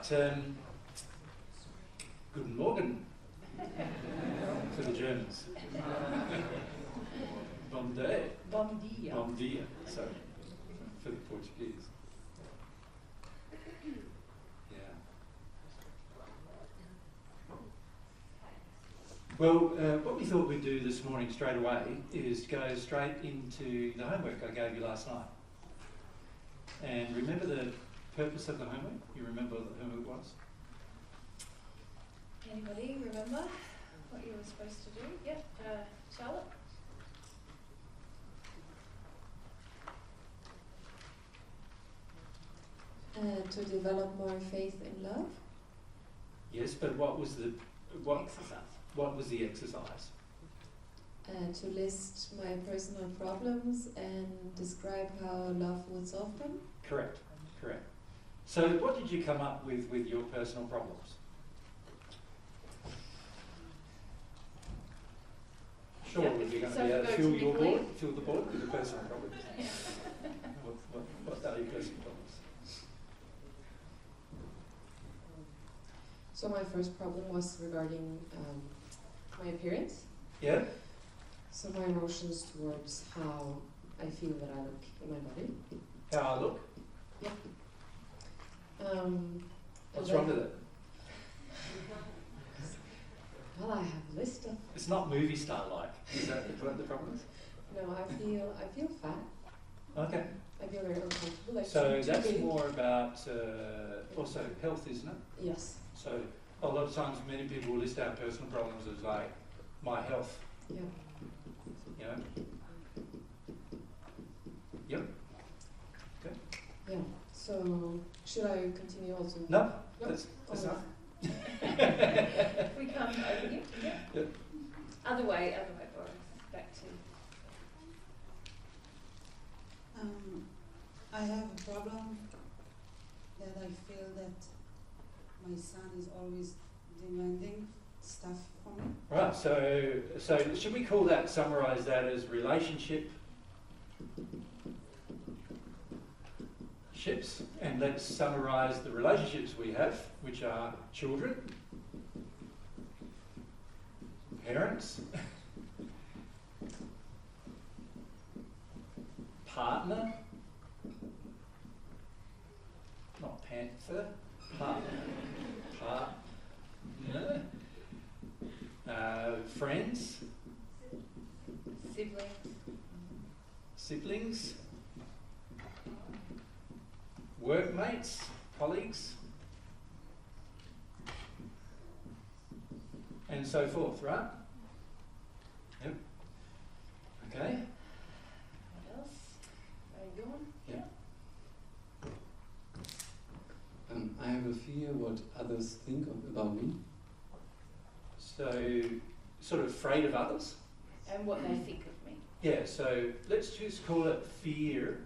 right. Guten Morgen for the Germans. Bom dia. Bom dia. Bom dia. So for the Portuguese. Yeah. Well, what we thought we'd do this morning straight away is go straight into the homework I gave you last night. And remember the purpose of the homework? You remember what the homework was? Anybody remember what you were supposed to do? Yep, Charlotte? To develop more faith in love. Yes, but what was the Exercise. What was the exercise? To list my personal problems and describe how love would solve them. Correct. So what did you come up with your personal problems? Sure, Yep, you're going so to be able to go fill to your Nicolene. board, fill the board with your personal problems. What are your personal problems? So my first problem was regarding my appearance. Yeah? So my emotions towards how I feel that I look in my body. How I look? What's wrong with it? Well, I have a list of. It's not movie star like. Is that what the problem is? No, I feel fat. Okay. I feel very uncomfortable. Like So too that's big. more about also health, isn't it? Yes. So a lot of times many people list out personal problems as like my health. Yeah. You know? Yep. Okay. Yeah. So should I continue also? No, No? that's Oh, enough. We come over here. Yeah. Yep. Other way, Boris. Back to. I have a problem that I feel that my son is always demanding stuff from me. Right, so should we call that, summarise that as relationship ships, and let's summarise the relationships we have, which are children, parents, partner, not panther, partner, friends, siblings, workmates, colleagues, and so forth, right? Yep. Okay. What else? Are you going? Yeah. I have a fear what others think about me. So, sort of afraid of others? And what they think of me. Yeah, so let's just call it fears,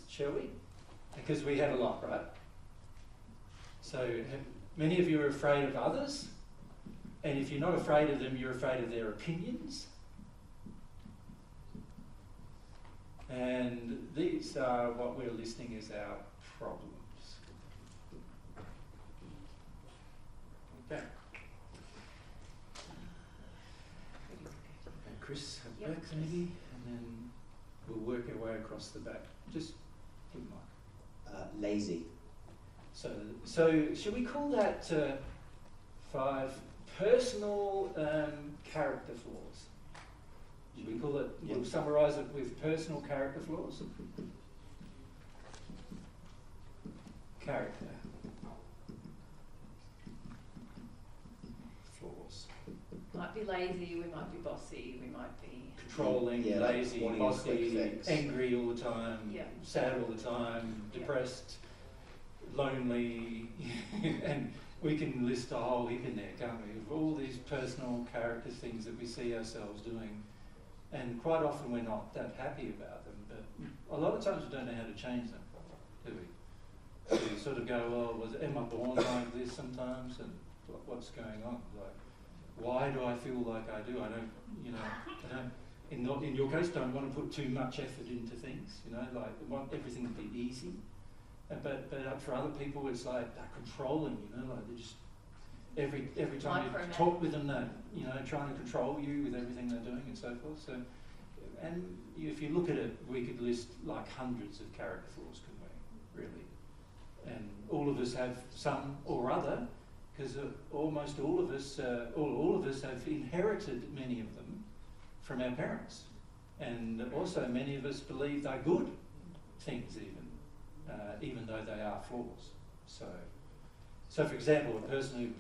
shall we? Because we have a lot, right? So many of you are afraid of others, and if you're not afraid of them, you're afraid of their opinions. And these are what we're listing as our problems. Okay. And Chris, Yep. back maybe, and then we'll work our way across the back. Just give Mike. Lazy. So should we call that 5 personal character flaws? Should we call it? Yep. We'll summarise it with personal character flaws. Character flaws. Might be lazy, we might be bossy, we might be. Controlling, Yeah, like lazy, wanting a quick bossy, fix. angry all the time, Yeah. sad all the time, Yeah. depressed, lonely, and we can list a whole heap in there, can't we, of all these personal character things that we see ourselves doing, and quite often we're not that happy about them, but a lot of times we don't know how to change them, do we? So you sort of go, well, am I born like this sometimes, and what's going on? Like, why do I feel like I do? I don't, in your case, don't want to put too much effort into things, like I want everything to be easy. But for other people, it's like they're controlling, like they just every time you talk with them, they're trying to control you with everything they're doing and so forth. So, and if you look at it, we could list like hundreds of character flaws, couldn't we? Really, and all of us have some or other, because almost all of us, all of us have inherited many of them from our parents, and also many of us believe they're good things, even though they are flaws. So for example, a person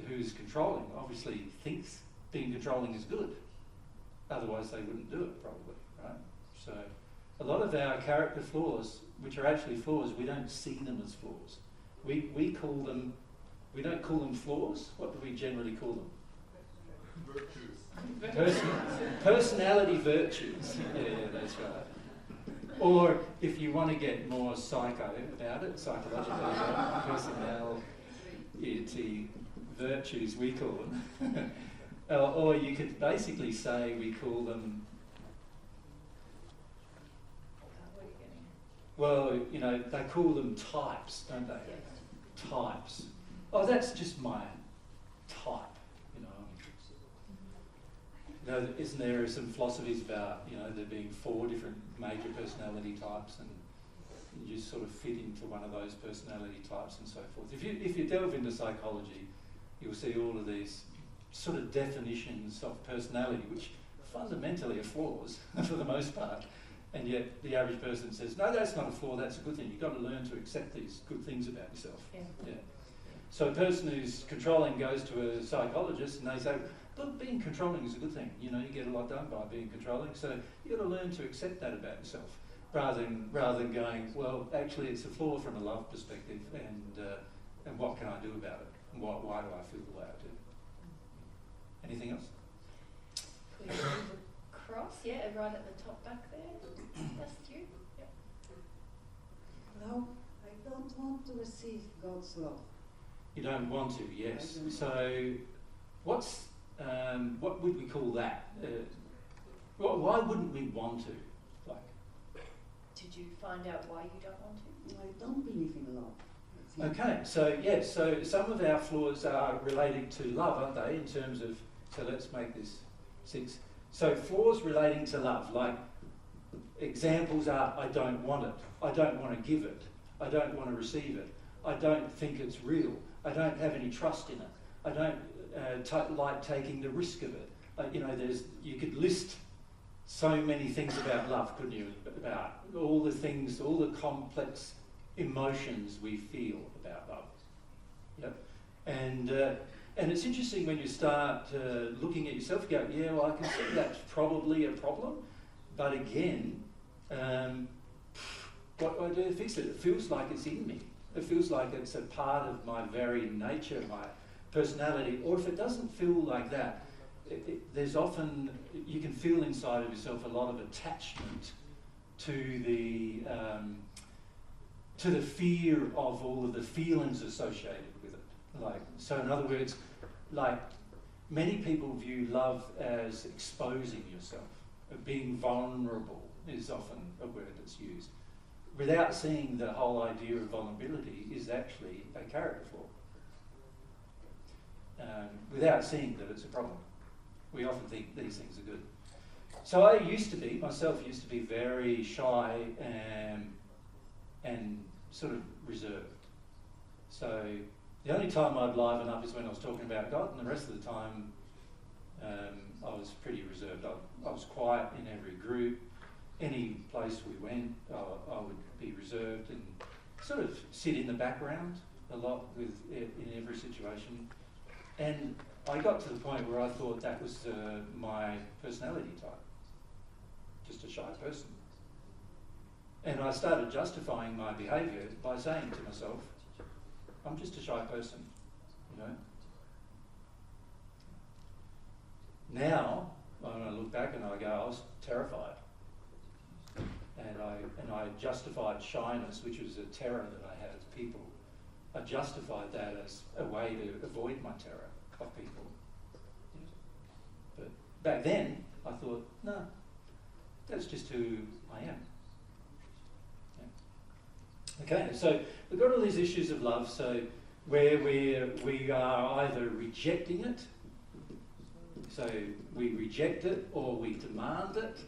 who's controlling obviously thinks being controlling is good. Otherwise they wouldn't do it, probably, right? So a lot of our character flaws, which are actually flaws, we don't see them as flaws. We don't call them flaws. What do we generally call them? Virtues. Personality virtues. Yeah, that's right. Or if you want to get more psychological about it, personality virtues, we call them. Or you could basically say we call them, well, they call them types, don't they? Yes. Types. Oh, that's just my type, isn't there some philosophies about, there being 4 different major personality types, and you sort of fit into one of those personality types and so forth. If you delve into psychology, you'll see all of these sort of definitions of personality, which fundamentally are flaws for the most part, and yet the average person says, no, that's not a flaw, that's a good thing. You've got to learn to accept these good things about yourself. Yeah. So a person who's controlling goes to a psychologist and they say, look, being controlling is a good thing. You get a lot done by being controlling, so you've got to learn to accept that about yourself, rather than going, well, actually it's a flaw from a love perspective, and what can I do about it? And why do I feel the way I do? Anything else? Could we move across? Yeah, right at the top back there. That's you. Yep. No, I don't want to receive God's love. You don't want to, yes. So, what would we call that? Why wouldn't we want to? Did you find out why you don't want to? I don't believe in love. Okay, so some of our flaws are relating to love, aren't they? In terms of, so let's make this 6. So flaws relating to love, like examples are: I don't want it, I don't want to give it, I don't want to receive it, I don't think it's real, I don't have any trust in it, I don't like taking the risk of it. You could list so many things about love, couldn't you? About all the things, all the complex emotions we feel about love. Yep. And it's interesting when you start looking at yourself, you go, yeah, well, I can see that's probably a problem, but again, what do I do to fix it? It feels like it's in me. It feels like it's a part of my very nature, my personality. Or if it doesn't feel like that, there's often, you can feel inside of yourself a lot of attachment to the fear of all of the feelings associated with it. So in other words, many people view love as exposing yourself. Being vulnerable is often a word that's used, without seeing the whole idea of vulnerability is actually a character flaw. Without seeing that it's a problem. We often think these things are good. So I used to be very shy and sort of reserved. So the only time I'd liven up is when I was talking about God, and the rest of the time I was pretty reserved. I was quiet in every group. Any place we went, I would be reserved and sort of sit in the background a lot in every situation. And I got to the point where I thought that was my personality type, just a shy person. And I started justifying my behaviour by saying to myself, I'm just a shy person, Now, when I look back and I go, I was terrified. And I justified shyness, which was a terror that I had of people. I justified that as a way to avoid my terror of people. But back then, I thought, no, that's just who I am. Okay, so we've got all these issues of love, so where we are either rejecting it, so we reject it, or we demand it,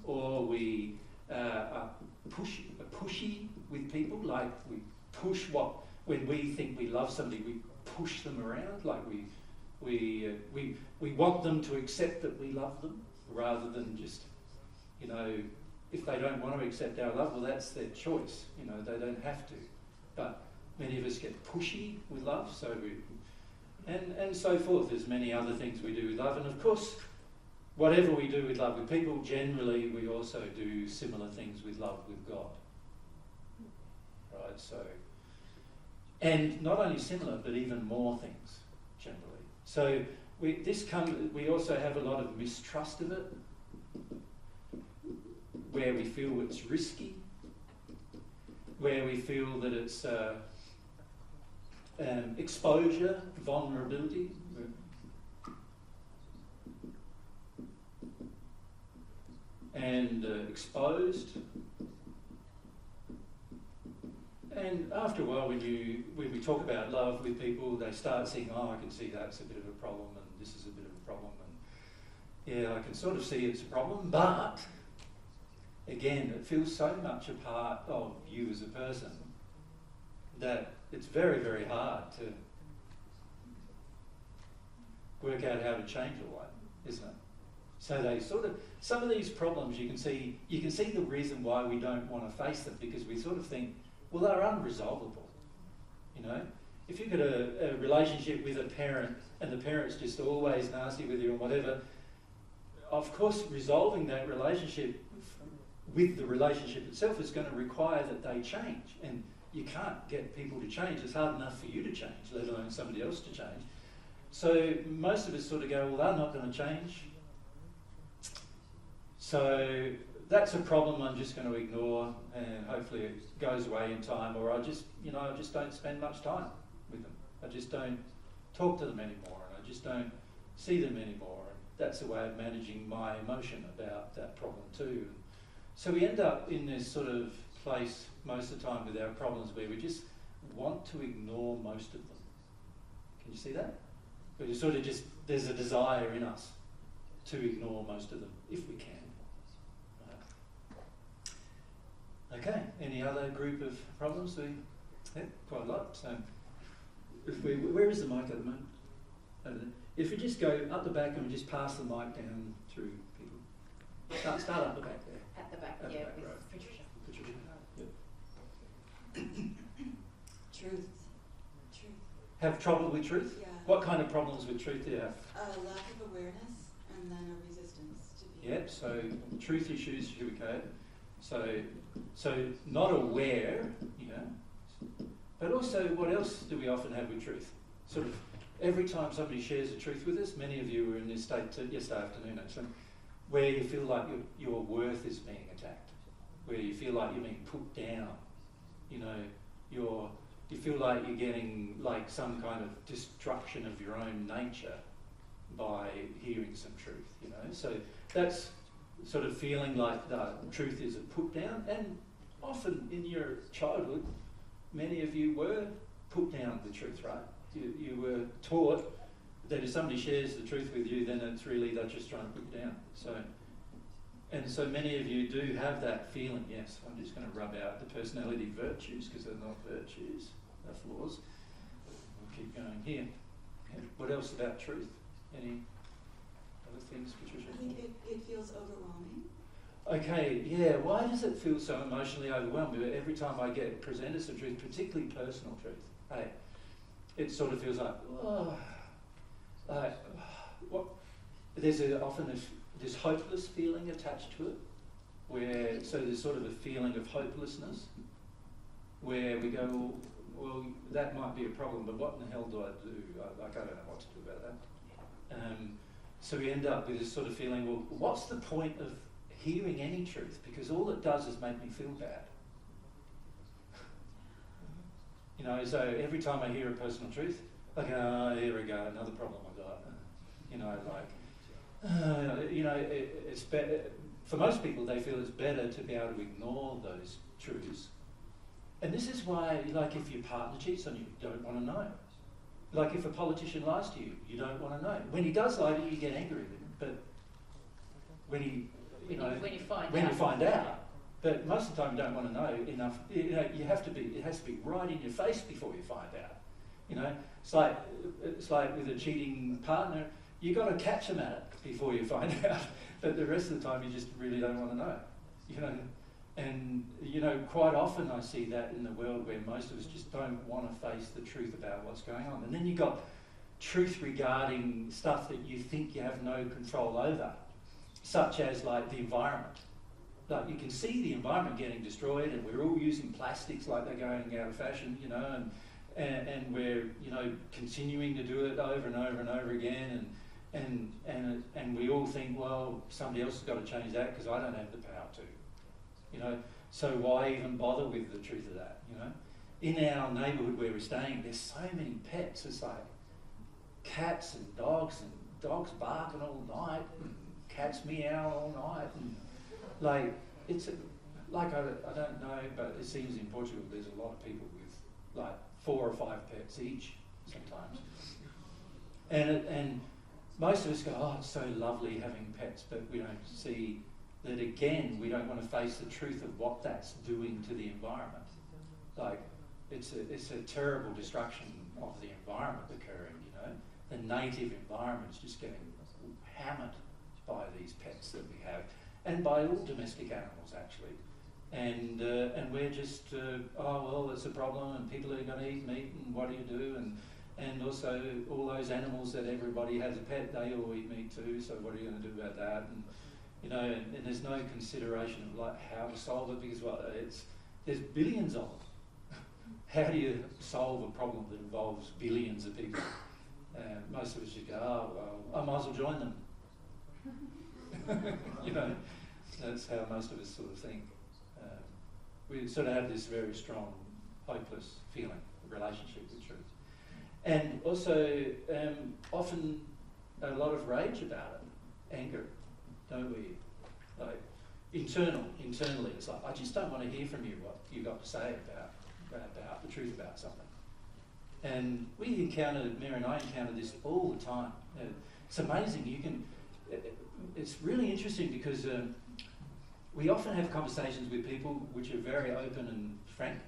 or we are pushy with people, like we push when we think we love somebody, we push them around, like we want them to accept that we love them, rather than just, you know, if they don't want to accept our love, well, that's their choice, you know, they don't have to. But many of us get pushy with love, so and so forth. There's many other things we do with love, and of course, whatever we do with love with people, generally we also do similar things with love with God. Right, so, and not only similar, but even more things, generally. So we also have a lot of mistrust of it, where we feel it's risky, where we feel that it's exposure, vulnerability. And exposed. And after a while, when we talk about love with people, they start saying, oh, I can see that's a bit of a problem, and this is a bit of a problem, and yeah, I can sort of see it's a problem, but again, it feels so much a part of you as a person that it's very, very hard to work out how to change all that, isn't it? So they sort of, some of these problems you can see the reason why we don't want to face them, because we sort of think, well, they're unresolvable. You know, if you've got a relationship with a parent and the parent's just always nasty with you or whatever, of course resolving that relationship with the relationship itself is going to require that they change, and you can't get people to change. It's hard enough for you to change, let alone somebody else to change. So most of us sort of go, well, they're not going to change. So that's a problem I'm just going to ignore, and hopefully it goes away in time, or I just don't spend much time with them. I just don't talk to them anymore, and I just don't see them anymore. And that's a way of managing my emotion about that problem too. So we end up in this sort of place most of the time with our problems where we just want to ignore most of them. Can you see that? We just sort of there's a desire in us to ignore most of them, if we can. Okay, any other group of problems? Quite a lot. So, where is the mic at the moment? Over there. If we just go up the back and we just pass the mic down through people. Start up the back there. At the back, At the yeah, back, with right. Patricia. Patricia. Yep. Truth. Have trouble with truth? Yeah. What kind of problems with truth do you have? Lack of awareness and then a resistance to be. Yep, so truth issues, here we go. So not aware, but also what else do we often have with truth? Sort of every time somebody shares a truth with us, many of you were in this state yesterday afternoon actually, where you feel like your worth is being attacked, where you feel like you're being put down, you feel like you're getting like some kind of destruction of your own nature by hearing some truth, So that's sort of feeling like the truth is put down, and often in your childhood, many of you were put down with truth, right? You were taught that if somebody shares the truth with you, then it's really they're just trying to put you down. So many of you do have that feeling. Yes, I'm just going to rub out the personality virtues because they're not virtues, they're flaws. We'll keep going here. What else about truth? Any other things, Patricia? I think it feels overwhelming. Okay, yeah, why does it feel so emotionally overwhelming? Every time I get presented some truth, particularly personal truth, it sort of feels like, there's often this hopeless feeling attached to it, so there's sort of a feeling of hopelessness, where we go, well, that might be a problem, but what in the hell do I do? I don't know what to do about that. So we end up with this sort of feeling, well, what's the point of hearing any truth? Because all it does is make me feel bad. So every time I hear a personal truth, I go, oh, here we go, another problem I got. It's better. for most people, they feel it's better to be able to ignore those truths. And this is why, like, if your partner cheats on you, you don't want to know. Like, if a politician lies to you, you don't want to know. When he does lie to you, you get angry with him. But when he, when you find out, but most of the time you don't want to know enough. You have to be. It has to be right in your face before you find out. It's like with a cheating partner. You got to catch them at it before you find out. But the rest of the time, you just really don't want to know. And quite often I see that in the world where most of us just don't want to face the truth about what's going on. And then you've got truth regarding stuff that you think you have no control over, such as like the environment. Like, you can see the environment getting destroyed, and we're all using plastics like they're going out of fashion, and we're continuing to do it over and over and over again, and we all think, well, somebody else has got to change that because I don't have the power to. So why even bother with the truth of that? In our neighbourhood where we're staying, there's so many pets. It's like cats and dogs barking all night, and cats meow all night, and I don't know, but it seems in Portugal there's a lot of people with like 4 or 5 pets each sometimes, and most of us go, oh, it's so lovely having pets, but we don't see that, again, we don't want to face the truth of what that's doing to the environment. Like, it's a terrible destruction of the environment occurring, The native environment's just getting hammered by these pets that we have, and by all domestic animals, actually. And we're just, oh, well, it's a problem, and people are going to eat meat, and what do you do? And also, all those animals that everybody has a pet, they all eat meat too, so what are you going to do about that? And there's no consideration of like how to solve it, because there's billions of them. How do you solve a problem that involves billions of people? Most of us just go, oh, well, I might as well join them. That's how most of us sort of think. We sort of have this very strong, hopeless feeling, relationship with truth. And also, often a lot of rage about it, anger, don't we? Like, internally, it's like, I just don't want to hear from you what you've got to say about the truth about something. And Mary and I encounter this all the time. It's amazing. It's really interesting because we often have conversations with people which are very open and frank,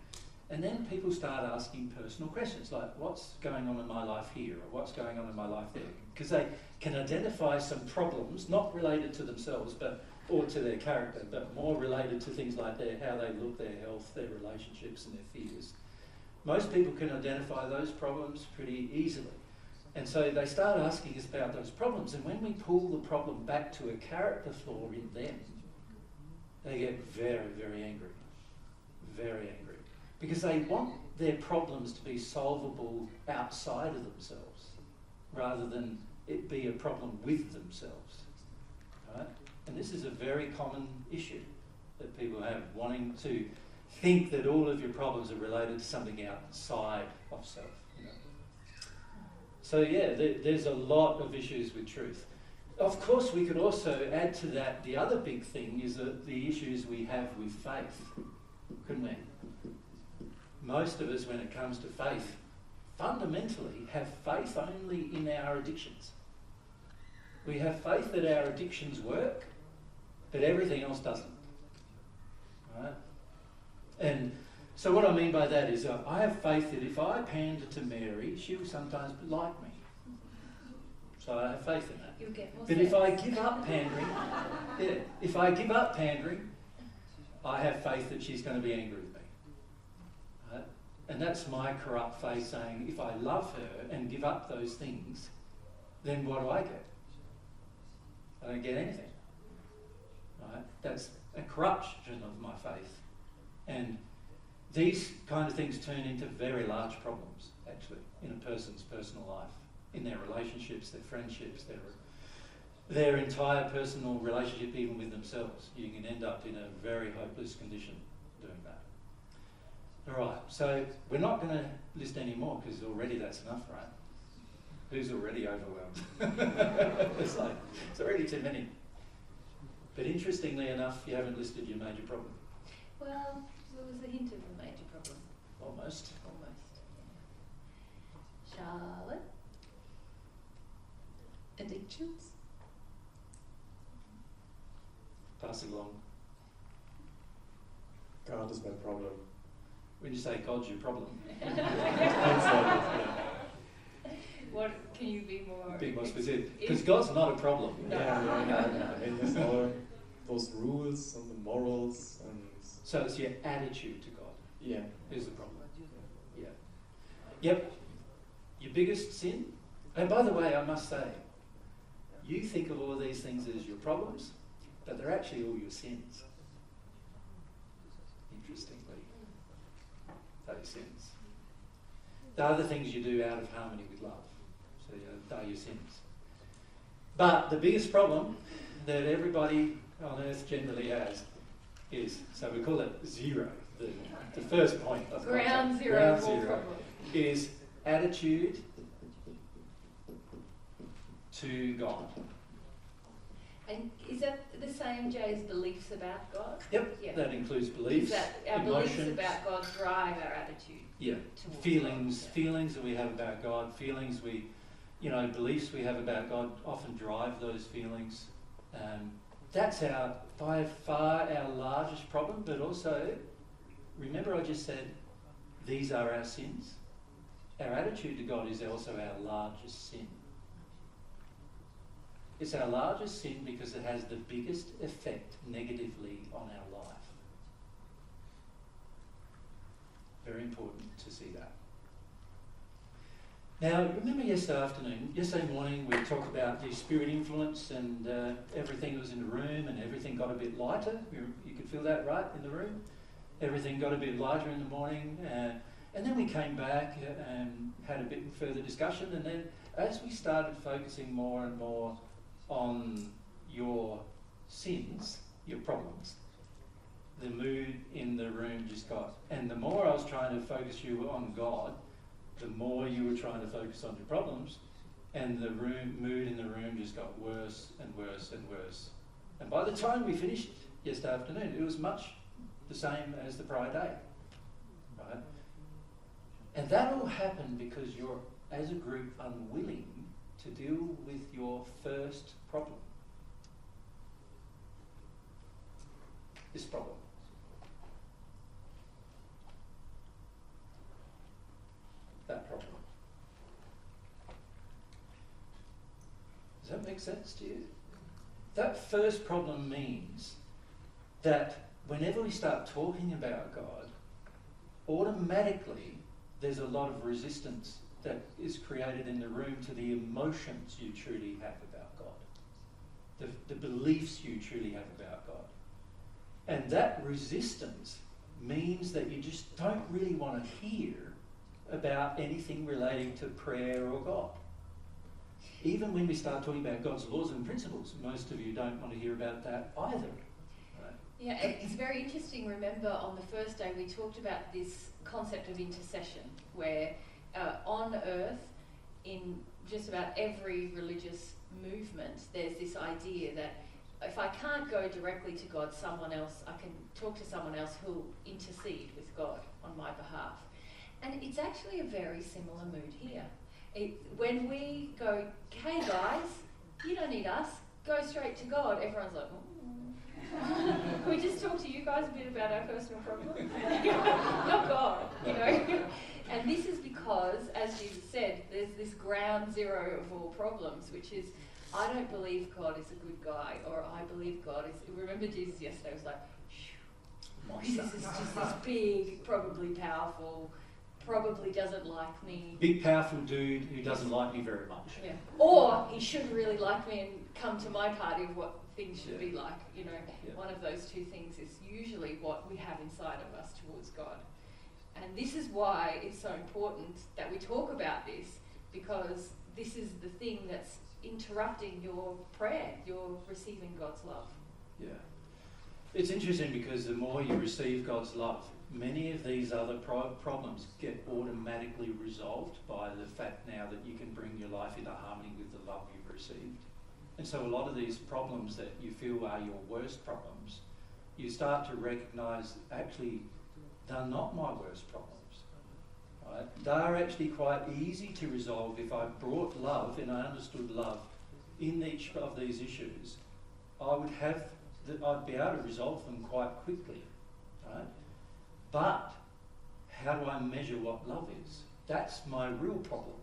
and then people start asking personal questions like, what's going on in my life here, or what's going on in my life there? Because they can identify some problems, not related to themselves or to their character, but more related to things like how they look, their health, their relationships and their fears. Most people can identify those problems pretty easily. And so they start asking us about those problems, and when we pull the problem back to a character flaw in them, they get very, very angry. Very angry. Because they want their problems to be solvable outside of themselves, rather than it be a problem with themselves. Right? And this is a very common issue that people have, wanting to think that all of your problems are related to something outside of self. So yeah, there's a lot of issues with truth. Of course, we could also add to that, the other big thing is the issues we have with faith, couldn't we? Most of us, when it comes to faith, fundamentally have faith only in our addictions. We have faith that our addictions work, but everything else doesn't. Right? And so what I mean by that is I have faith that if I pander to Mary, she'll sometimes like me. So I have faith in that. You'll get more But if I give up pandering, if I give up pandering, I have faith that she's going to be angry with me. Right? And that's my corrupt faith saying, if I love her and give up those things, then what do I get? I don't get anything. Right? That's a corruption of my faith. And these kind of things turn into very large problems, actually, in a person's personal life, in their relationships, their friendships, their entire personal relationship, even with themselves. You can end up in a very hopeless condition doing that. All right, so we're not going to list any more because already that's enough, right? Who's already overwhelmed? It's already too many. But interestingly enough, you haven't listed your major problem. Well, there was a hint of a major problem. Almost. Almost. Yeah. Charlotte? Addictions? Pass it along. God is my problem. When you say God's your problem, What can you be more? be more specific. Because God's not a problem. No. I mean, there's all those rules and the morals and So it's your attitude to God yeah. is the problem. Yeah. Yep. Your biggest sin. And by the way, I must say, you think of all these things as your problems, but they're actually all your sins. Interestingly, those sins. The other things you do out of harmony with love. So they're your sins. But the biggest problem that everybody on earth generally has is, so we call it zero, the first point of Ground contact. zero Ground of all zero problems. is attitude to God. And is that the same, Jay, as beliefs about God? Yep, Yeah. that includes beliefs, Is that our emotions, beliefs about God drive our attitude? yeah, towards feelings, God? feelings that we have about God, feelings beliefs we have about God often drive those feelings. That's by far our largest problem, but also, remember I just said, these are our sins. Our attitude to God is also our largest sin. It's our largest sin because it has the biggest effect negatively on our life. Very important to see that. Now, remember yesterday morning we talked about the spirit influence and everything was in the room and everything got a bit lighter. You could feel that, right, in the room? Everything got a bit lighter in the morning. And then we came back and had a bit further discussion. And then as we started focusing more and more on your sins, your problems, the mood in the room just got... And the more I was trying to focus you on God, the more you were trying to focus on your problems, and the mood in the room just got worse and worse and worse. And by the time we finished yesterday afternoon, it was much the same as the prior day, right? And that all happened because you're, as a group, unwilling to deal with your first problem. This problem. That problem. Does that make sense to you? That first problem means that whenever we start talking about God, automatically there's a lot of resistance that is created in the room to the emotions you truly have about God, the beliefs you truly have about God. And that resistance means that you just don't really want to hear about anything relating to prayer or God. Even when we start talking about God's laws and principles, most of you don't want to hear about that either. Right? Yeah, and it's very interesting. Remember, on the first day we talked about this concept of intercession, where on earth, in just about every religious movement, there's this idea that if I can't go directly to God, someone else, I can talk to someone else who'll intercede with God on my behalf. And it's actually a very similar mood here. When we go, hey guys, you don't need us, go straight to God, everyone's like, can we just talk to you guys a bit about our personal problem? Not God, you know. And this is because, as Jesus said, there's this ground zero of all problems, which is, I don't believe God is a good guy, or I believe God is... Remember Jesus yesterday was like, Jesus is just this big, probably powerful, probably doesn't like me. Big, powerful dude who doesn't like me very much. Yeah. Or he should really like me and come to my party of what things should be like. You know, one of those two things is usually what we have inside of us towards God. And this is why it's so important that we talk about this, because this is the thing that's interrupting your prayer, your receiving God's love. Yeah. It's interesting because the more you receive God's love, many of these other problems get automatically resolved by the fact now that you can bring your life into harmony with the love you've received. And so a lot of these problems that you feel are your worst problems, you start to recognise actually they're not my worst problems. Right? They are actually quite easy to resolve if I brought love and I understood love in each of these issues. I'd be able to resolve them quite quickly. Right? But how do I measure what love is? That's my real problem.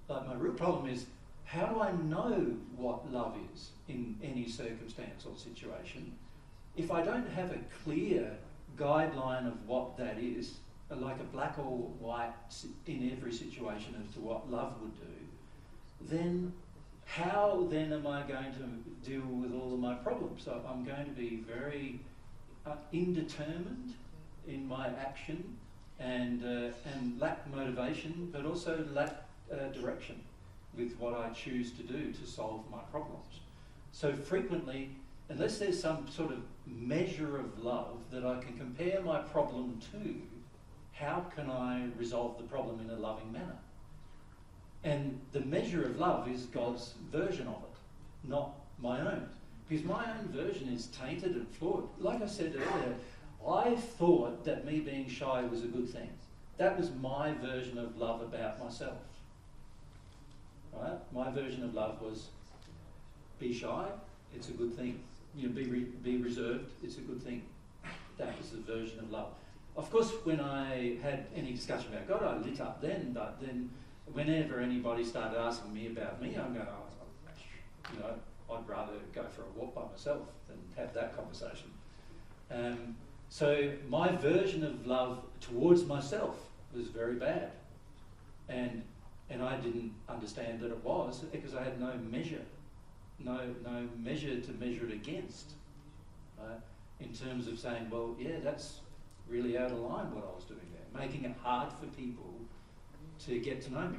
Like, my real problem is, how do I know what love is in any circumstance or situation? If I don't have a clear guideline of what that is, like a black or white in every situation as to what love would do, then how then am I going to deal with all of my problems? So I'm going to be very indeterminate in my action and lack motivation, but also lack direction with what I choose to do to solve my problems. So frequently, unless there's some sort of measure of love that I can compare my problem to, how can I resolve the problem in a loving manner? And the measure of love is God's version of it, not my own. Because my own version is tainted and flawed. Like I said earlier, I thought that me being shy was a good thing. That was my version of love about myself. Right? My version of love was be shy, it's a good thing. You know, be reserved, it's a good thing. That was the version of love. Of course, when I had any discussion about God, I lit up then, but then whenever anybody started asking me about me, I'm going, I'd rather go for a walk by myself than have that conversation. So my version of love towards myself was very bad. And I didn't understand that it was because I had no measure to measure it against. In terms of saying, well, yeah, that's really out of line what I was doing there. Making it hard for people to get to know me.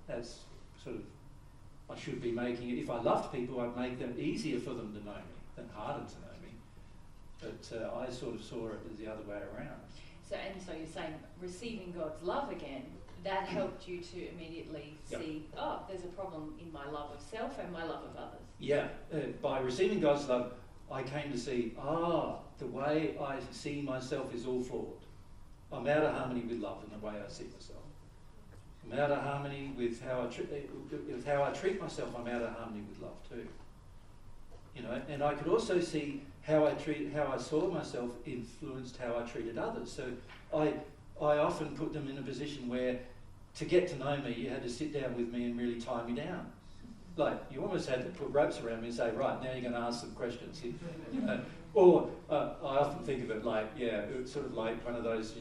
That's sort of, I should be making it, if I loved people, I'd make them easier for them to know me than harder to know me. But I sort of saw it as the other way around. So you're saying receiving God's love again, that helped you to immediately see, oh, there's a problem in my love of self and my love of others. Yeah, by receiving God's love, I came to see, the way I see myself is all flawed. I'm out of harmony with love in the way I see myself. I'm out of harmony with how I treat myself. I'm out of harmony with love too. You know, and I could also see how I saw myself influenced how I treated others. So I often put them in a position where, to get to know me, you had to sit down with me and really tie me down. Like, you almost had to put ropes around me and say, right, now you're going to ask some questions. Or I often think of it like, it's sort of like one of those,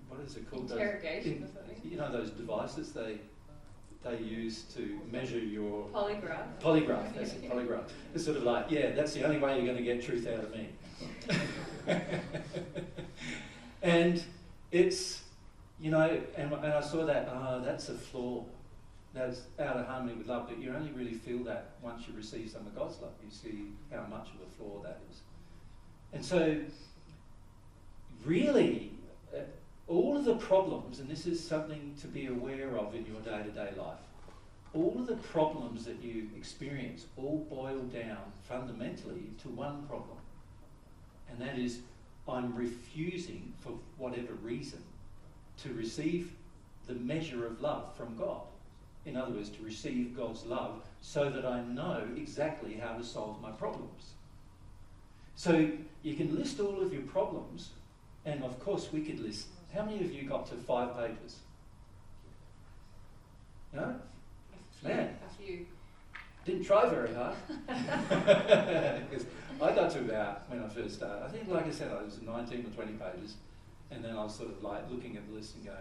what is it called? Interrogation or something. You know, those devices they use to measure your... Polygraph. Polygraph, that's it, polygraph. It's sort of like, that's the only way you're going to get truth out of me. And it's, and I saw that, that's a flaw. That's out of harmony with love, but you only really feel that once you receive some of God's love. You see how much of a flaw that is. And so, really, all of the problems, and this is something to be aware of in your day-to-day life, all of the problems that you experience all boil down fundamentally to one problem. And that is, I'm refusing, for whatever reason, to receive the measure of love from God. In other words, to receive God's love so that I know exactly how to solve my problems. So you can list all of your problems, and of course we could list, how many of you got to 5 pages? No? Man. A few. Didn't try very hard. Because I got to about, when I first started, I think, like I said, I was 19 or 20 pages, and then I was sort of like looking at the list and going,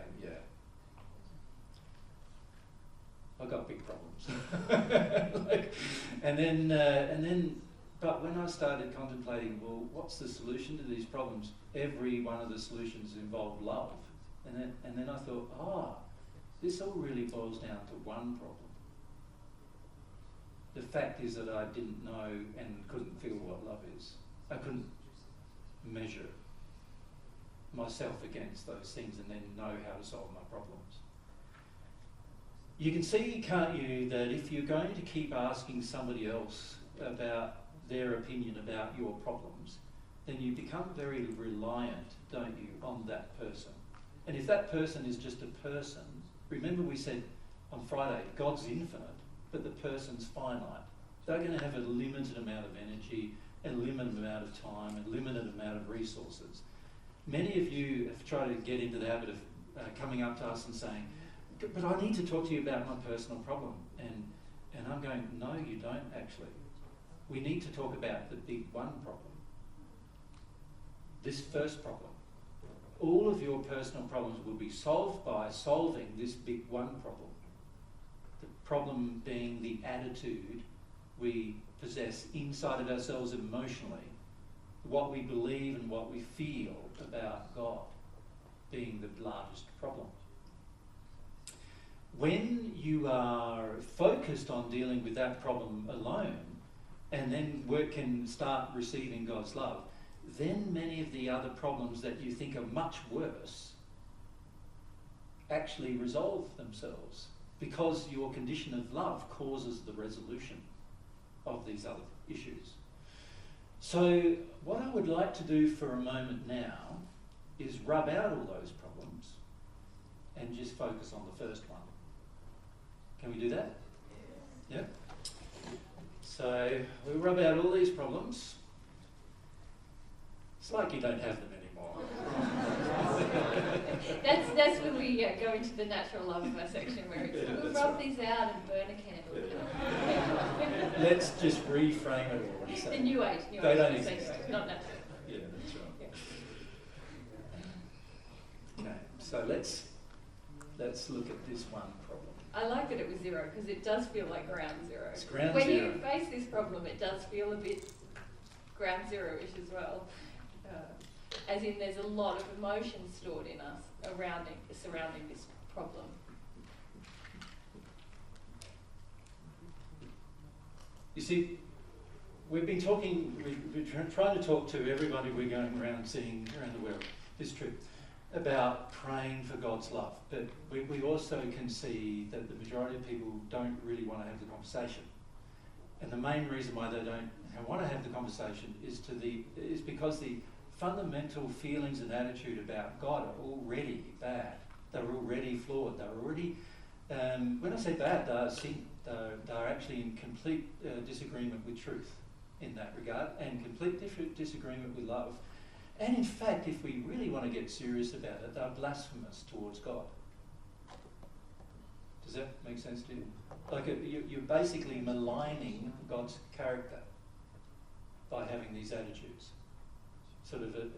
I've got big problems. and then, but when I started contemplating, well, what's the solution to these problems? Every one of the solutions involved love. And then I thought, this all really boils down to one problem. The fact is that I didn't know and couldn't feel what love is. I couldn't measure myself against those things and then know how to solve my problems. You can see, can't you, that if you're going to keep asking somebody else about their opinion about your problems, then you become very reliant, don't you, on that person. And if that person is just a person, remember we said on Friday, God's infinite, but the person's finite. They're going to have a limited amount of energy, a limited amount of time, a limited amount of resources. Many of you have tried to get into the habit of coming up to us and saying, but I need to talk to you about my personal problem. And I'm going, no, you don't actually. We need to talk about the big one problem. This first problem. All of your personal problems will be solved by solving this big one problem. The problem being the attitude we possess inside of ourselves emotionally, what we believe and what we feel about God being the largest problem. When you are focused on dealing with that problem alone, and then work can start receiving God's love, then many of the other problems that you think are much worse actually resolve themselves, because your condition of love causes the resolution of these other issues. So what I would like to do for a moment now is rub out all those problems and just focus on the first one. Can we do that? Yeah? So we rub out all these problems. It's like you don't have them anymore. That's when we go into the natural love section where it's, we'll rub these out and burn a candle. Let's just reframe it all and say, The new age. They don't New age, exist. not natural. yeah, that's right. Okay, so let's look at this one problem. I like that it was zero because it does feel like ground zero. It's ground when zero. you face this problem, it does feel a bit ground zero-ish as well. As in, there's a lot of emotion stored in us surrounding this problem. You see, we've been trying to talk to everybody we're going around seeing around the world, it's true, about praying for God's love. But we also can see that the majority of people don't really want to have the conversation. And the main reason why they don't want to have the conversation is because the fundamental feelings and attitude about God are already bad. They're already flawed. They're already, when I say bad, they're sin. They're actually in complete disagreement with truth in that regard, and complete disagreement with love. And in fact, if we really want to get serious about it, they're blasphemous towards God. Does that make sense to you? Like you're basically maligning God's character by having these attitudes.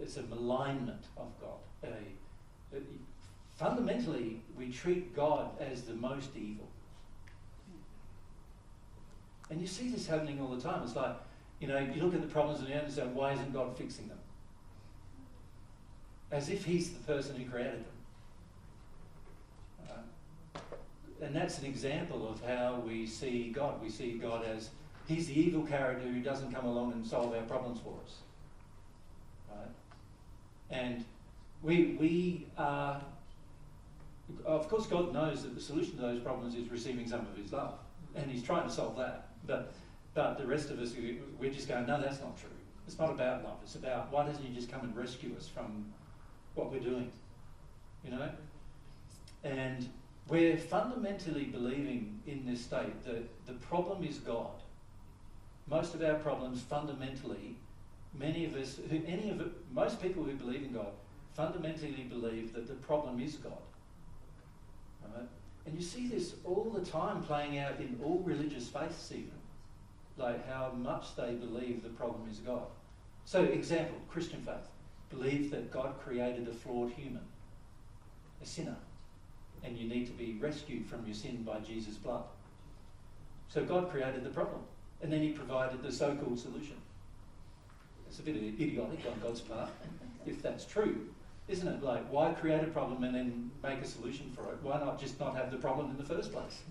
It's a malignment of God. Fundamentally, we treat God as the most evil. And you see this happening all the time. It's like, you look at the problems in the earth and say, why isn't God fixing them? As if he's the person who created them. And that's an example of how we see God. We see God as, he's the evil character who doesn't come along and solve our problems for us. Right? And we are, of course God knows that the solution to those problems is receiving some of his love. And he's trying to solve that. But the rest of us, we're just going, no, that's not true. It's not about love. It's about, why doesn't he just come and rescue us from what we're doing? And we're fundamentally believing in this state that the problem is God. Most of our problems fundamentally, most people who believe in God fundamentally believe that the problem is God. Right? And you see this all the time playing out in all religious faiths even, like how much they believe the problem is God. So example, Christian faith, believe that God created a flawed human, a sinner, and you need to be rescued from your sin by Jesus' blood. So God created the problem, and then he provided the so-called solution. It's a bit idiotic on God's part, if that's true. Isn't it? Like, why create a problem and then make a solution for it? Why not just not have the problem in the first place?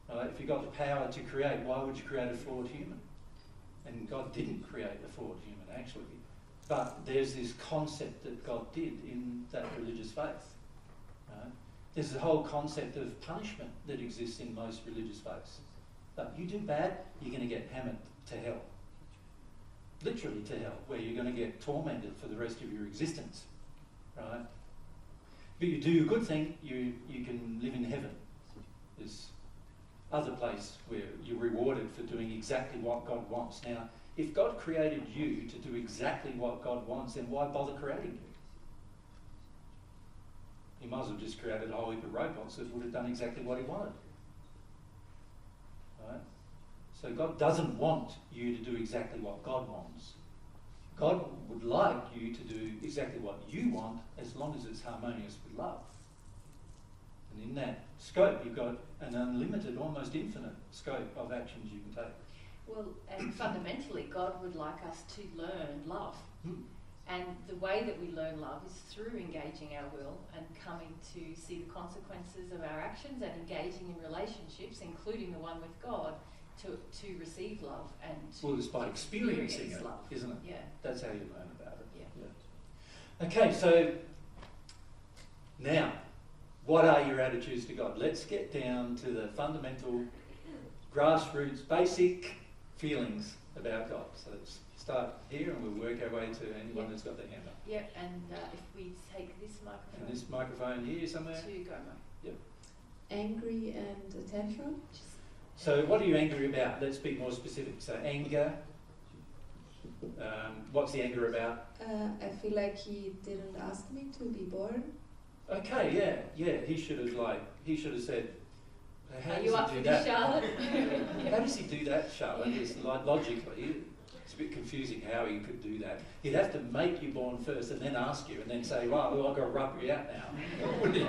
If you've got the power to create, why would you create a flawed human? And God didn't create a flawed human, actually. But there's this concept that God did in that religious faith. There's a whole concept of punishment that exists in most religious faiths. Like, you do bad, you're going to get hammered to hell. Literally to hell, where you're going to get tormented for the rest of your existence, right? But you do a good thing, you can live in heaven. There's other place where you're rewarded for doing exactly what God wants. Now, if God created you to do exactly what God wants, then why bother creating you? He might as well just created a whole heap of robots that would have done exactly what he wanted. Right? So God doesn't want you to do exactly what God wants. God would like you to do exactly what you want, as long as it's harmonious with love. And in that scope, you've got an unlimited, almost infinite scope of actions you can take. Well, and fundamentally, God would like us to learn love. Hmm. And the way that we learn love is through engaging our will and coming to see the consequences of our actions and engaging in relationships, including the one with God, to receive love and to Well, it's by experiencing it, love. isn't it? Yeah. That's how you learn about it. Yeah. Okay, so now, what are your attitudes to God? Let's get down to the fundamental, grassroots, basic feelings about God. So let's start here and we'll work our way to anyone that's got their hand up. Yeah, and if we take this microphone. And this microphone here somewhere. To Goma. Yep. Angry and a tantrum. So what are you angry about? Let's be more specific. So anger. What's the anger about? I feel like he didn't ask me to be born. Okay, yeah. He should have said, how Are does you he up do for that? this, Charlotte? How does he do that, Charlotte? It's like logically, it's a bit confusing how he could do that. He'd have to make you born first and then ask you and then say, well, I've got to rub you out now. Wouldn't he?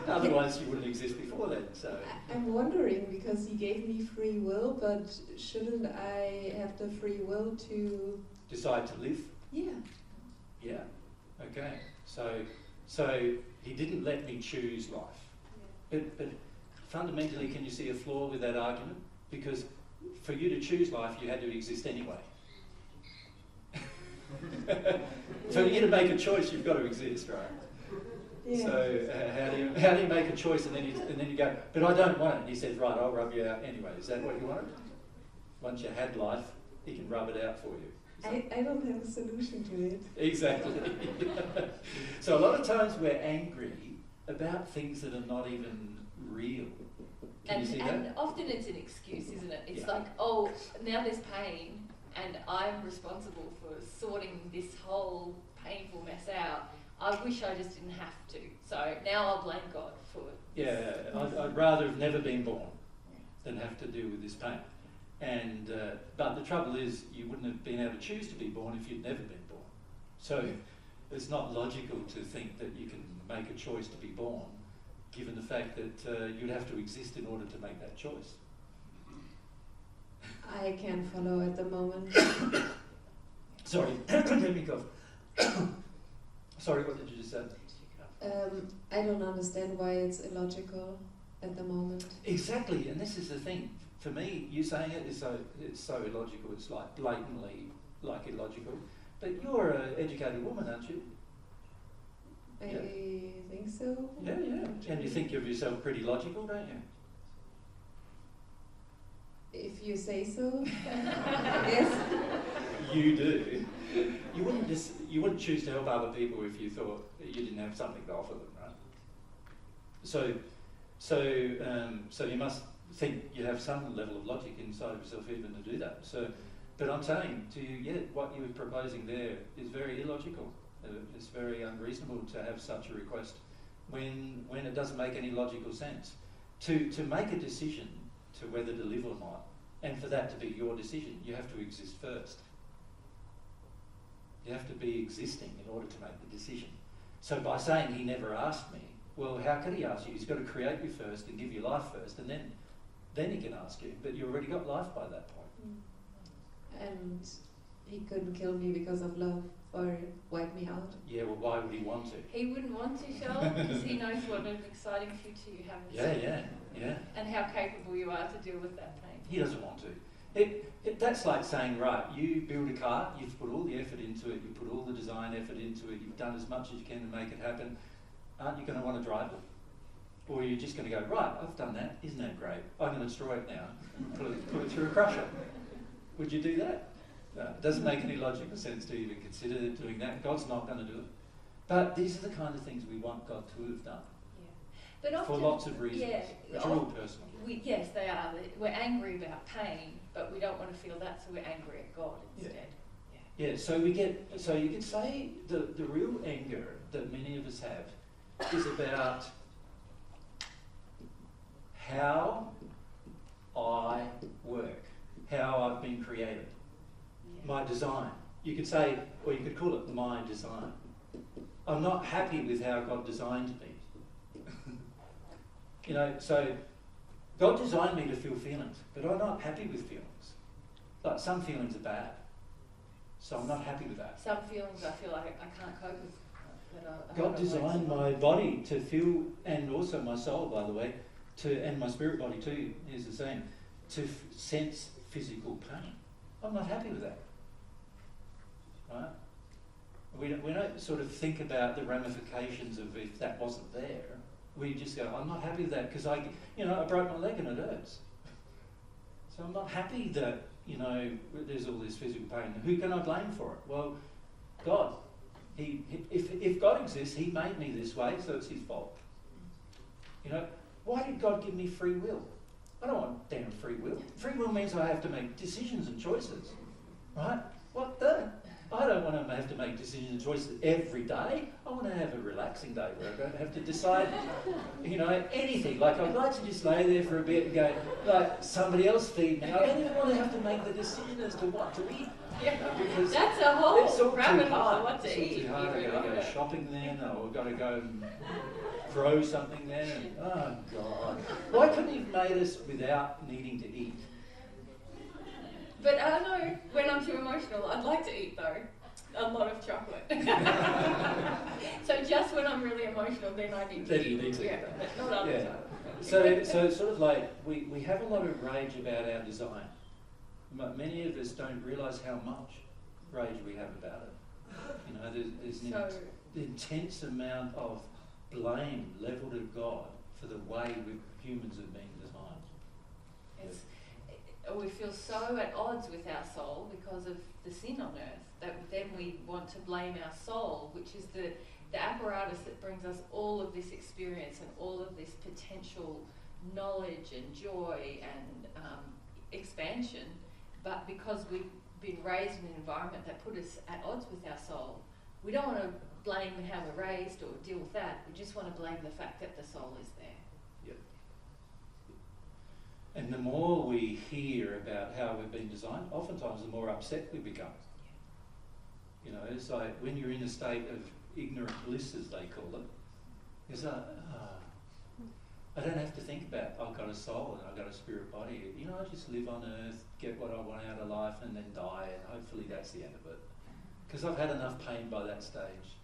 Otherwise you wouldn't exist before then. So I'm wondering, because he gave me free will, but shouldn't I have the free will to... decide to live? Yeah. Yeah. Okay. So he didn't let me choose life. But fundamentally, can you see a flaw with that argument? Because for you to choose life, you had to exist anyway. For you to make a choice, you've got to exist, right? Yeah. So how do you make a choice and then you go, but I don't want it. And he says, right, I'll rub you out anyway. Is that what you wanted? Once you had life, he can rub it out for you. I don't have a solution to it. Exactly. So a lot of times we're angry about things that are not even real. Can you see that? And often it's an excuse, isn't it? It's Yeah. like, oh, now there's pain and I'm responsible for sorting this whole painful mess out. I wish I just didn't have to. So now I'll blame God for it. Yeah, I'd rather have never been born than have to deal with this pain. And but the trouble is, you wouldn't have been able to choose to be born if you'd never been born. So it's not logical to think that you can make a choice to be born, given the fact that you'd have to exist in order to make that choice. I can't follow at the moment. Sorry, let me cough. Sorry, what did you just say? I don't understand why it's illogical at the moment. Exactly, and this is the thing. For me, you saying it is it's so illogical. It's like blatantly like illogical. But you're an educated woman, aren't you? I Yeah. think so. Yeah. And you think of yourself pretty logical, don't you? If you say so. Yes. You do. You wouldn't choose to help other people if you thought that you didn't have something to offer them, right? So you must think you have some level of logic inside of yourself even to do that. So, but I'm saying to you, yeah, what you're proposing there is very illogical. It's very unreasonable to have such a request when it doesn't make any logical sense. To make a decision to whether to live or not, and for that to be your decision, you have to exist first. You have to be existing in order to make the decision. So by saying he never asked me, well, how could he ask you? He's got to create you first and give you life first, and then he can ask you. But you already got life by that point. And he couldn't kill me because of love or wipe me out. Yeah, well, why would he want to? He wouldn't want to, Charlotte, because he knows what an exciting future you have. Yeah. And how capable you are to deal with that pain. He doesn't want to. That's like saying, right, you build a car, you've put all the effort into it, you put all the design effort into it, you've done as much as you can to make it happen. Aren't you going to want to drive it? Or you're just going to go, right, I've done that, isn't that great? I'm going to destroy it now, put it through a crusher. Would you do that? No, it doesn't make any logical sense to even consider doing that. God's not going to do it. But these are the kind of things we want God to have done. But For often, lots of reasons, which are all personal. Yes, they are. We're angry about pain, but we don't want to feel that, so we're angry at God instead. Yeah, so you could say the real anger that many of us have is about how I work, how I've been created, my design. You could say, or you could call it my design. I'm not happy with how God designed me. You know, so God designed me to feel feelings, but I'm not happy with feelings. Like some feelings are bad, so I'm not happy with that. Some feelings I feel like I can't cope with. God designed my body to feel, and also my soul, by the way, and my spirit body too, is the same, to sense physical pain. I'm not happy with that. Right? We don't sort of think about the ramifications of if that wasn't there. We just go, I'm not happy with that because I broke my leg and it hurts. So I'm not happy that, there's all this physical pain. Who can I blame for it? Well, God. If God exists, He made me this way, so it's His fault. Why did God give me free will? I don't want damn free will. Free will means I have to make decisions and choices, right? What the? I don't want to have to make decisions and choices every day. I want to have a relaxing day where I don't have to decide, anything. Like, I'd like to just lay there for a bit and go, like, somebody else feed me. I don't even want to have to make the decision as to what to eat. Yeah, because that's a whole it's all rabbit too hole. hard. What to It's all eat? too hard. I've got to go shopping then, or I've got to go and grow something then. And, oh, God. Why couldn't He have made us without needing to eat? But I know when I'm too emotional, I'd like to eat though. A lot of chocolate. So just when I'm really emotional, then I need to eat. You need to. Yeah, but not other time. So it's sort of like we have a lot of rage about our design. Many of us don't realise how much rage we have about it. There's an intense amount of blame levelled at God for the way humans have been designed. We feel so at odds with our soul because of the sin on earth that then we want to blame our soul, which is the apparatus that brings us all of this experience and all of this potential knowledge and joy and expansion. But because we've been raised in an environment that put us at odds with our soul, we don't want to blame how we're raised or deal with that. We just want to blame the fact that the soul is there. Yep. And the more we hear about how we've been designed, oftentimes the more upset we become. It's like when you're in a state of ignorant bliss, as they call it, it's like, I don't have to think about, I've got a soul and I've got a spirit body. I just live on earth, get what I want out of life and then die, and hopefully that's the end of it. Because I've had enough pain by that stage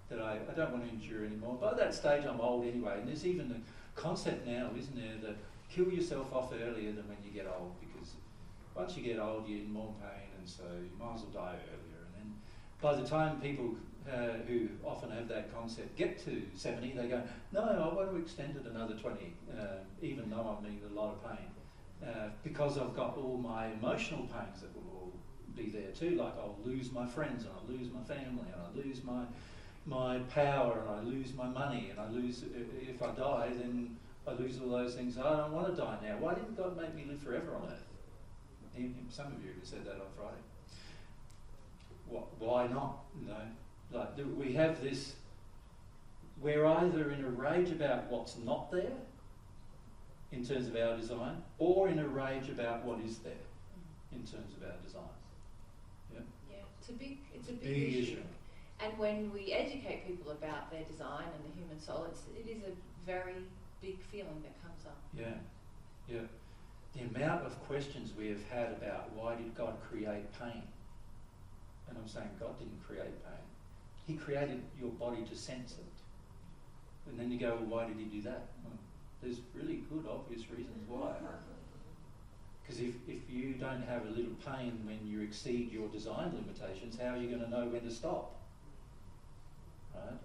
that I don't want to endure anymore. By that stage I'm old anyway, and there's even a concept now, isn't there, that kill yourself off earlier than when you get old, because once you get old you're in more pain, and so you might as well die earlier. And then by the time people who often have that concept get to 70, they go, no, I want to extend it another 20, even though I'm in a lot of pain, because I've got all my emotional pains that will all be there too, like I'll lose my friends and I'll lose my family and I'll lose my power and I lose my money and I lose, if I die then I lose all those things. I don't want to die now. Why didn't God make me live forever on earth? Some of you said that on Friday. Why not? Like we have this, we're either in a rage about what's not there in terms of our design, or in a rage about what is there in terms of our design. Yeah, it's a big issue. And when we educate people about their design and the human soul, it is a very big feeling that comes up. Yeah. The amount of questions we have had about why did God create pain? And I'm saying God didn't create pain. He created your body to sense it. And then you go, well, why did He do that? Well, there's really good, obvious reasons why. Because if you don't have a little pain when you exceed your design limitations, how are you going to know when to stop? Right?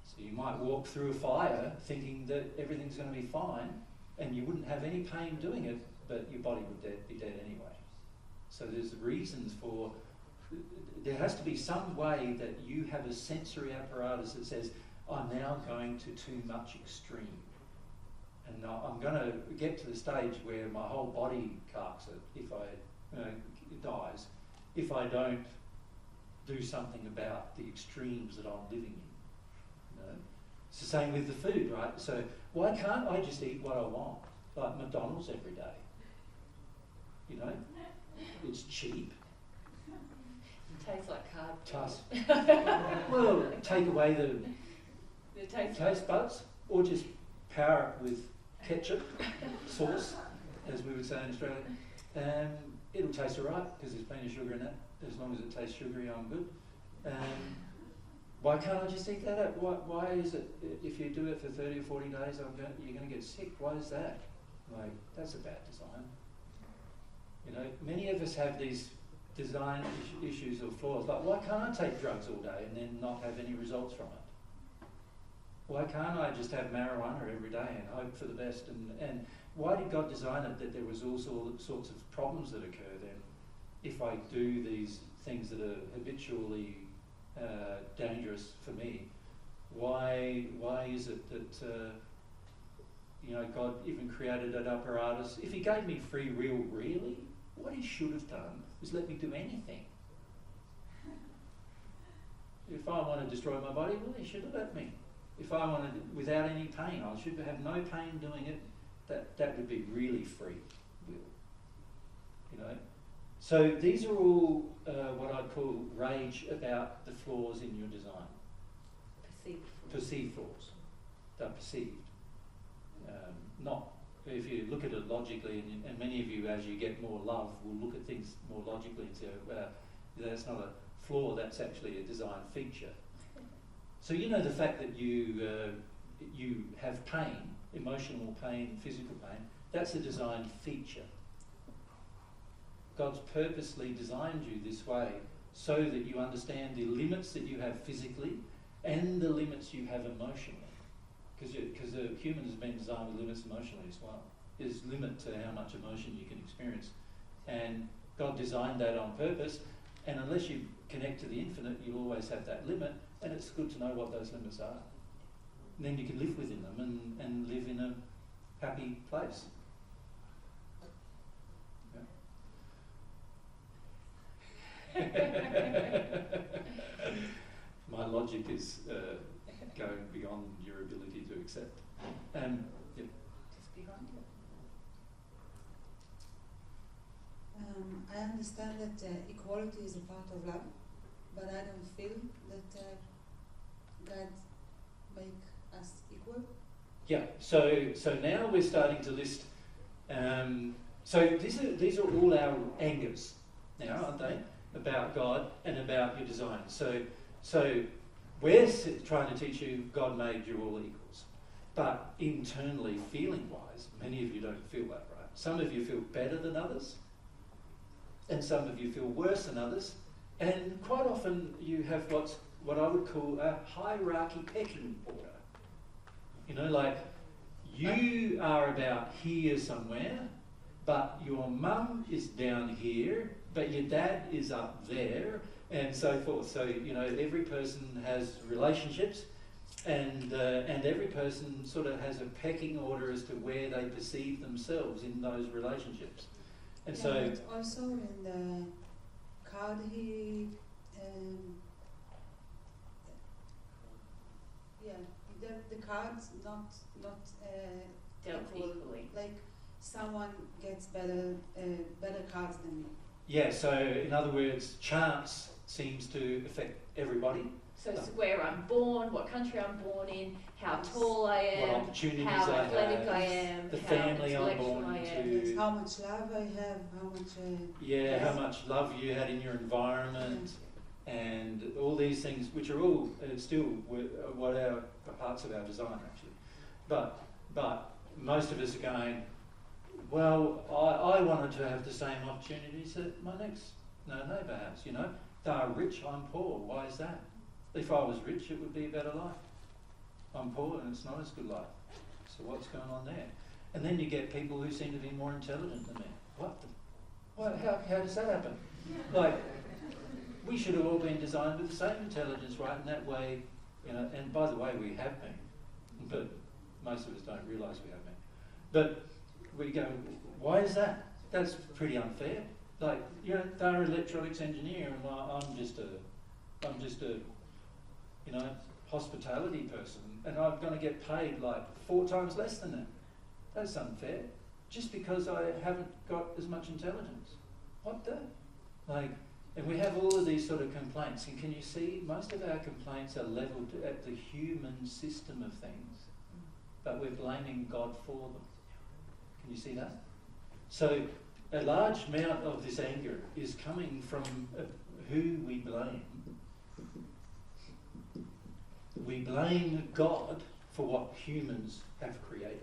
So You might walk through a fire thinking that everything's going to be fine, and you wouldn't have any pain doing it, but your body would be dead anyway. So there's reasons for, there has to be some way that you have a sensory apparatus that says, I'm now going to too much extreme. And I'm going to get to the stage where my whole body carks it if it dies, if I don't do something about the extremes that I'm living in. You know? It's the same with the food, right? So why can't I just eat what I want, like McDonald's every day? You know, it's cheap. It tastes like cardboard. Well, take away the taste buds, or just power it with ketchup, sauce, as we would say in Australia. It'll taste alright because there's plenty of sugar in it. As long as it tastes sugary, I'm good. Why can't I just eat that up? Why is it, if you do it for 30 or 40 days, you're going to get sick? Why is that? Like, that's a bad design. You know, many of us have these design issues or flaws. Like, why can't I take drugs all day and then not have any results from it? Why can't I just have marijuana every day and hope for the best? And why did God design it that there was all sorts of problems that occur then if I do these things that are habitually dangerous for me? Why is it that God even created that apparatus? If He gave me free will, really, what He should have done is let me do anything. If I want to destroy my body, well, He should have let me. If I wanted without any pain, I should have no pain doing it. That would be really free will. You know. So these are all what I'd call rage about the flaws in your design. Perceived flaws. They're perceived. Not, if you look at it logically, and many of you, as you get more love, will look at things more logically and say, that's not a flaw, that's actually a design feature. So you know the fact that you have pain, emotional pain, physical pain, that's a design feature. God's purposely designed you this way so that you understand the limits that you have physically and the limits you have emotionally. Because the human has been designed with limits emotionally as well. There's limit to how much emotion you can experience. And God designed that on purpose, and unless you connect to the infinite, you'll always have that limit, and it's good to know what those limits are. And then you can live within them and live in a happy place. My logic is going beyond your ability to accept. Yep. Just behind you. I understand that equality is a part of love, but I don't feel that God make us equal. Yeah. So now we're starting to list. So these are all our angers now, aren't they? About God and about your design. So we're trying to teach you God made you all equals. But internally, feeling-wise, many of you don't feel that, right? Some of you feel better than others, and some of you feel worse than others, and quite often you have what I would call a hierarchy pecking order. You know, like you are about here somewhere, but your mum is down here, but your dad is up there, and so forth. So, you know, every person has relationships, and every person sort of has a pecking order as to where they perceive themselves in those relationships. And so but also in the card the cards not Dealt equal. equally. Like someone gets better cards than me. yeah, so in other words, chance seems to affect everybody. So it's where I'm born, what country I'm born in, how tall I am, What opportunities how I athletic have, I am, the how family I'm intellectual born I am. into. Yes, how much love I have, how much. Yeah, how much love you had in your environment, and all these things, which are all still what are parts of our design actually. But most of us are going, well, I wanted to have the same opportunities that my next neighbour has. You know, they're rich, I'm poor. Why is that? If I was rich, it would be a better life. I'm poor and it's not as good life. So what's going on there? And then you get people who seem to be more intelligent than me. How does that happen? Like, we should have all been designed with the same intelligence, right? In that way, you know, and by the way, we have been, but most of us don't realise we have been. But we go, why is that? That's pretty unfair. Like, you know, they're an electronics engineer and I'm just a, you know, hospitality person, and I'm going to get paid like 4 times less than that. That's unfair. Just because I haven't got as much intelligence. What the? Like, and we have all of these sort of complaints, and can you see most of our complaints are levelled at the human system of things, but we're blaming God for them. Can you see that? So a large amount of this anger is coming from who we blame. We blame God for what humans have created.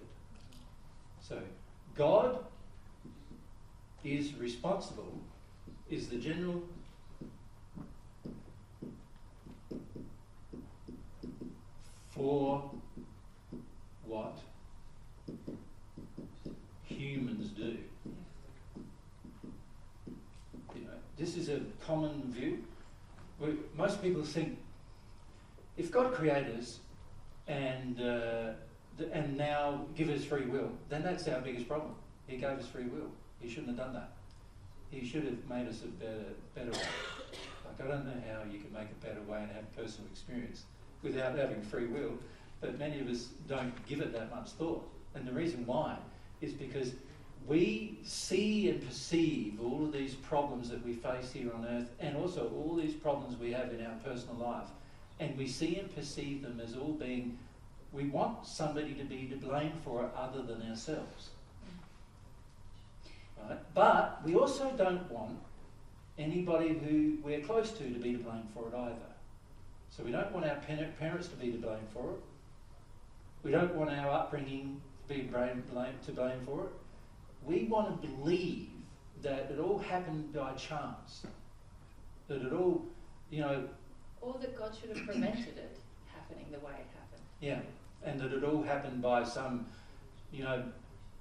So God is responsible, is the general for what humans do. You know, this is a common view. Most people think if God created us and now give us free will, then that's our biggest problem. He gave us free will. He shouldn't have done that. He should have made us a better way. Like, I don't know how you can make a better way and have personal experience without having free will, but many of us don't give it that much thought. And the reason why is because we see and perceive all of these problems that we face here on earth, and also all these problems we have in our personal life, and we see and perceive them as all being, we want somebody to be to blame for it other than ourselves. Right? But we also don't want anybody who we're close to be to blame for it either. So we don't want our parents to be to blame for it. We don't want our upbringing to be to blame for it. We want to believe that it all happened by chance. That it all, you know... Or that God should have prevented it happening the way it happened. Yeah, and that it all happened by some, you know,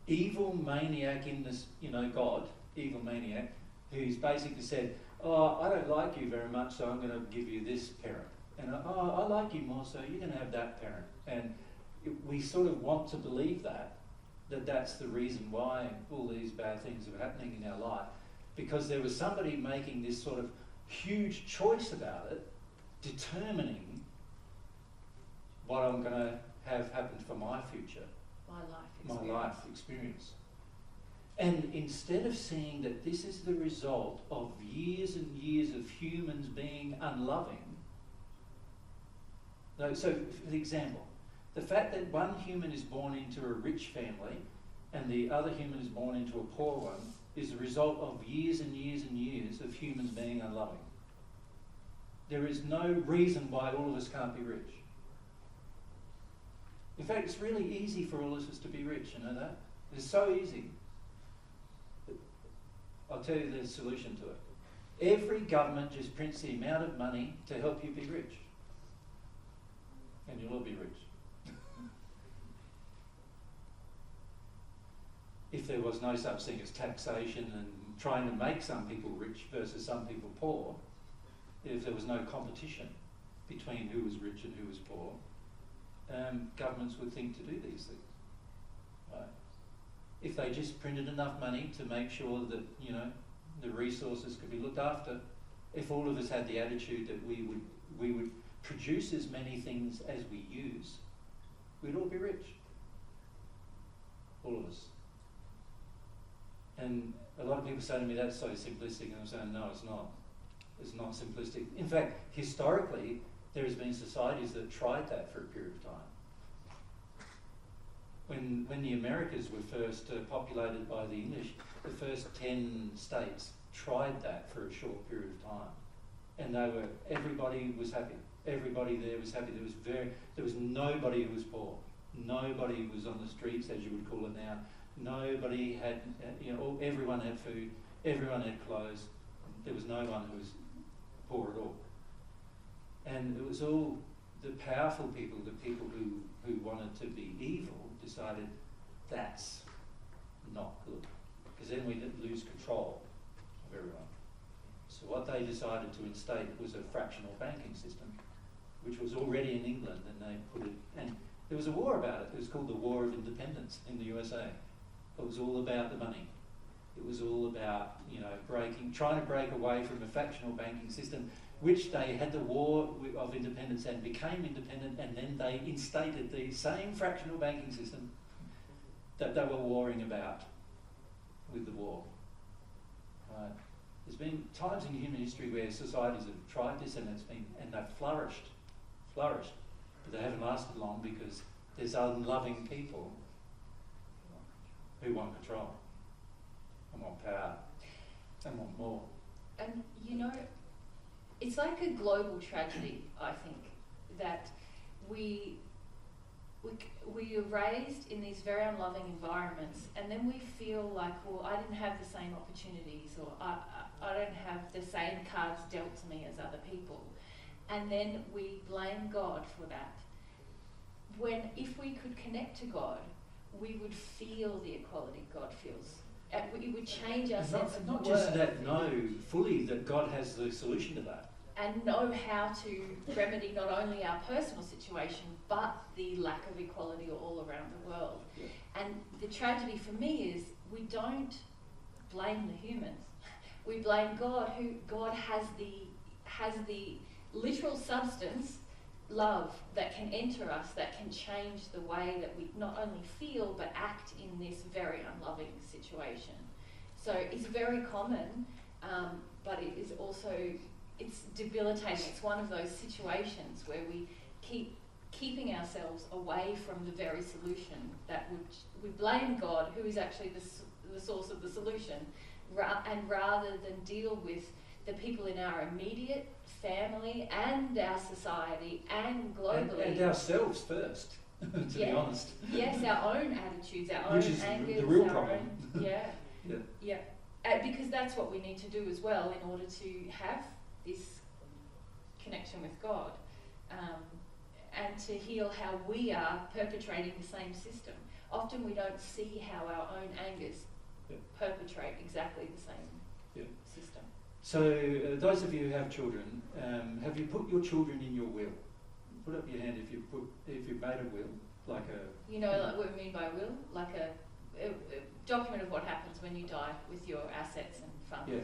evil maniac in this, you know, God, evil maniac, who's basically said, oh, I don't like you very much, so I'm going to give you this parent. And, oh, I like you more, so you're going to have that parent. And we sort of want to believe that that's the reason why all these bad things are happening in our life. Because there was somebody making this sort of huge choice about it, determining what I'm going to have happen for my future. My life experience. And instead of seeing that this is the result of years and years of humans being unloving, so for example, the fact that one human is born into a rich family and the other human is born into a poor one is the result of years and years and years of humans being unloving. There is no reason why all of us can't be rich. In fact, it's really easy for all of us to be rich, you know that? It's so easy. I'll tell you the solution to it. Every government just prints the amount of money to help you be rich. And you'll all be rich. If there was no such thing as taxation and trying to make some people rich versus some people poor, if there was no competition between who was rich and who was poor, governments would think to do these things. Right? If they just printed enough money to make sure that, you know, the resources could be looked after, if all of us had the attitude that we would produce as many things as we use, we'd all be rich. All of us. And a lot of people say to me, that's so simplistic, and I'm saying, no, it's not. It's not simplistic. In fact, historically, there has been societies that tried that for a period of time. When the Americas were first populated by the English, the first 10 states tried that for a short period of time. And everybody was happy. Everybody there was happy. There was nobody who was poor. Nobody was on the streets, as you would call it now. Nobody had, you know, everyone had food. Everyone had clothes. There was no one who was poor at all. And it was all the powerful people, the people who wanted to be evil, decided that's not good, because then we lose control of everyone. So what they decided to instate was a fractional banking system, which was already in England, and they put it, and there was a war about it. It was called the War of Independence in the USA. It was all about the money. It was all about, trying to break away from a fractional banking system, which they had the War of Independence and became independent, and then they instated the same fractional banking system that they were warring about with the war. Right. There's been times in human history where societies have tried this and they've flourished, but they haven't lasted long because there's unloving people who want control and want power and want more. And it's like a global tragedy, I think, that we are raised in these very unloving environments, and then we feel like, well, I didn't have the same opportunities, or I don't have the same cards dealt to me as other people. And then we blame God for that. When, if we could connect to God, we would feel the equality God feels. It would change our sense of not worth. just that, know fully that God has the solution to that. And know how to remedy not only our personal situation, but the lack of equality all around the world. Yeah. And the tragedy for me is we don't blame the humans. We blame God, who God has the literal substance, love, that can enter us, that can change the way that we not only feel but act in this very unloving situation. So it's very common, but it is also, it's debilitating. It's one of those situations where we keep keeping ourselves away from the very solution that we blame God, who is actually the source of the solution, and rather than deal with the people in our immediate family and our society and globally. And ourselves first, to be honest. Yes, our own attitudes, our Which own is angers, the real our problem. own, yeah. Yeah. Yeah. Because that's what we need to do as well in order to have this connection with God, and to heal how we are perpetrating the same system. Often we don't see how our own angers perpetrate exactly the same system. So those of you who have children, have you put your children in your will? Put up your hand if you've made a will, like a... Like what we mean by will? Like a document of what happens when you die with your assets and funds. Yeah.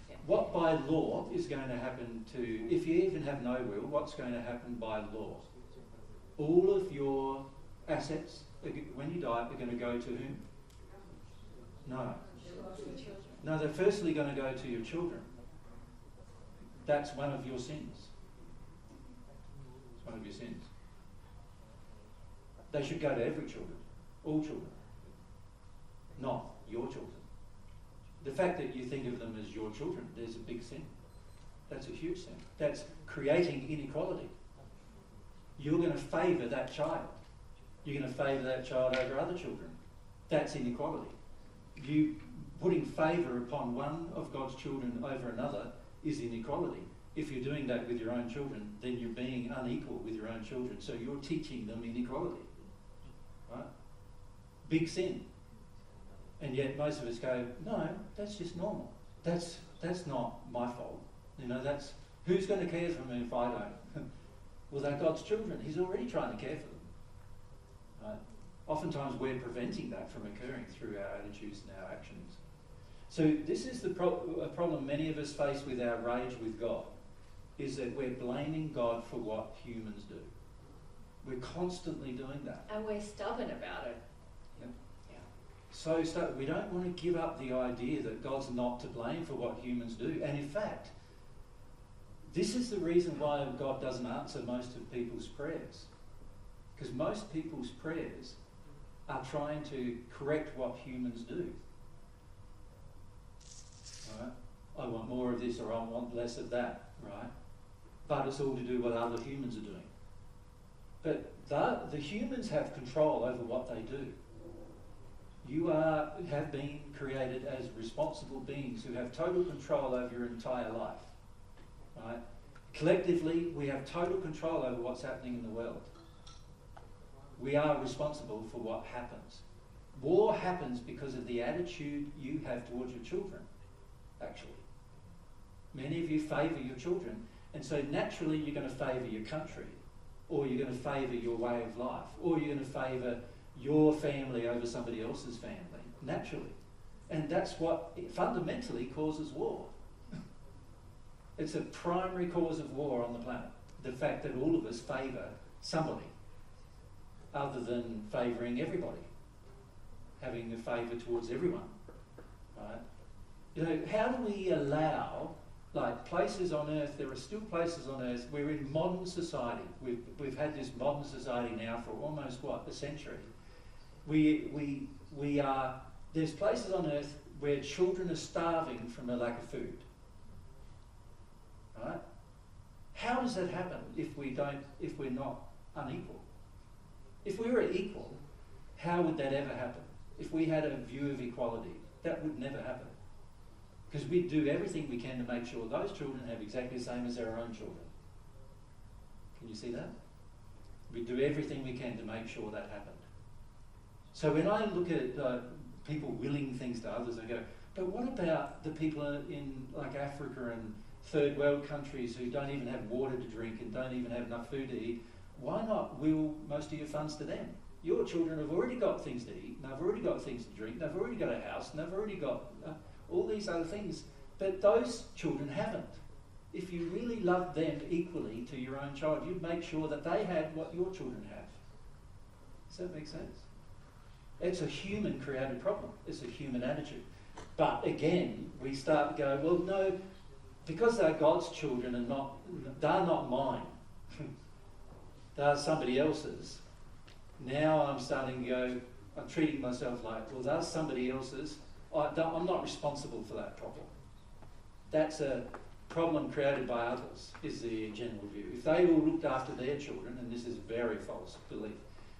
Yeah. What by law is going to happen to, if you even have no will, what's going to happen by law? All of your assets, when you die, are going to go to whom? No. No, they're firstly going to go to your children. That's one of your sins. It's one of your sins. They should go to every children, all children, not your children. The fact that you think of them as your children, there's a big sin. That's a huge sin. That's creating inequality. You're going to favour that child. You're going to favour that child over other children. That's inequality. You putting favour upon one of God's children over another is inequality. If you're doing that with your own children, then you're being unequal with your own children. So you're teaching them inequality. Right? Big sin. And yet most of us go, no, that's just normal. That's not my fault. That's who's going to care for me if I don't? Well, they're God's children. He's already trying to care for them. Right? Oftentimes we're preventing that from occurring through our attitudes and our actions. So this is a problem many of us face with our rage with God, is that we're blaming God for what humans do. We're constantly doing that. And we're stubborn about it. Yep. Yeah. So we don't want to give up the idea that God's not to blame for what humans do. And in fact, this is the reason why God doesn't answer most of people's prayers. Because most people's prayers are trying to correct what humans do. Right? I want more of this, or I want less of that, right? But it's all to do with what other humans are doing. But the humans have control over what they do. You have been created as responsible beings who have total control over your entire life. Right? Collectively, we have total control over what's happening in the world. We are responsible for what happens. War happens because of the attitude you have towards your children, actually. Many of you favour your children, and so naturally you're going to favour your country, or you're going to favour your way of life, or you're going to favour your family over somebody else's family, naturally. And that's what fundamentally causes war. It's a primary cause of war on the planet, the fact that all of us favour somebody, other than favouring everybody, having a favour towards everyone, right? You know, how do we allow, like, places on earth, there are still places on earth, we're in modern society, we've had this modern society now for almost, a century. There's places on earth where children are starving from a lack of food, right? How does that happen if we're not unequal? If we were equal, how would that ever happen? If we had a view of equality, that would never happen. Because we'd do everything we can to make sure those children have exactly the same as our own children. Can you see that? We'd do everything we can to make sure that happened. So when I look at people willing things to others, I go, but what about the people in like Africa and third world countries who don't even have water to drink and don't even have enough food to eat? Why not will most of your funds to them? Your children have already got things to eat, and they've already got things to drink, they've already got a house, and they've already got all these other things. But those children haven't. If you really loved them equally to your own child, you'd make sure that they had what your children have. Does that make sense? It's a human created problem. It's a human attitude. But again, we start to go, well, no, because they're God's children and they're not mine. They're somebody else's. Now I'm starting to go, I'm treating myself like, well, that's somebody else's. I'm not responsible for that problem. That's a problem created by others, is the general view. If they all looked after their children, and this is a very false belief,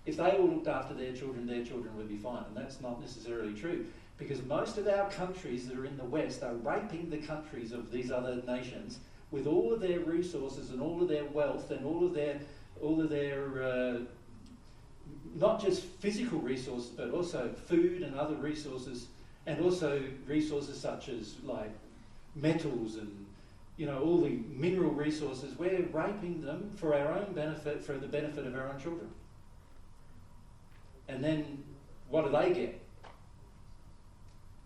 if they all looked after their children would be fine. And that's not necessarily true, because most of our countries that are in the West are raping the countries of these other nations with all of their resources and all of their wealth and all of their not just physical resources, but also food and other resources, and also resources such as like metals and all the mineral resources. We're raping them for our own benefit, for the benefit of our own children. And then what do they get?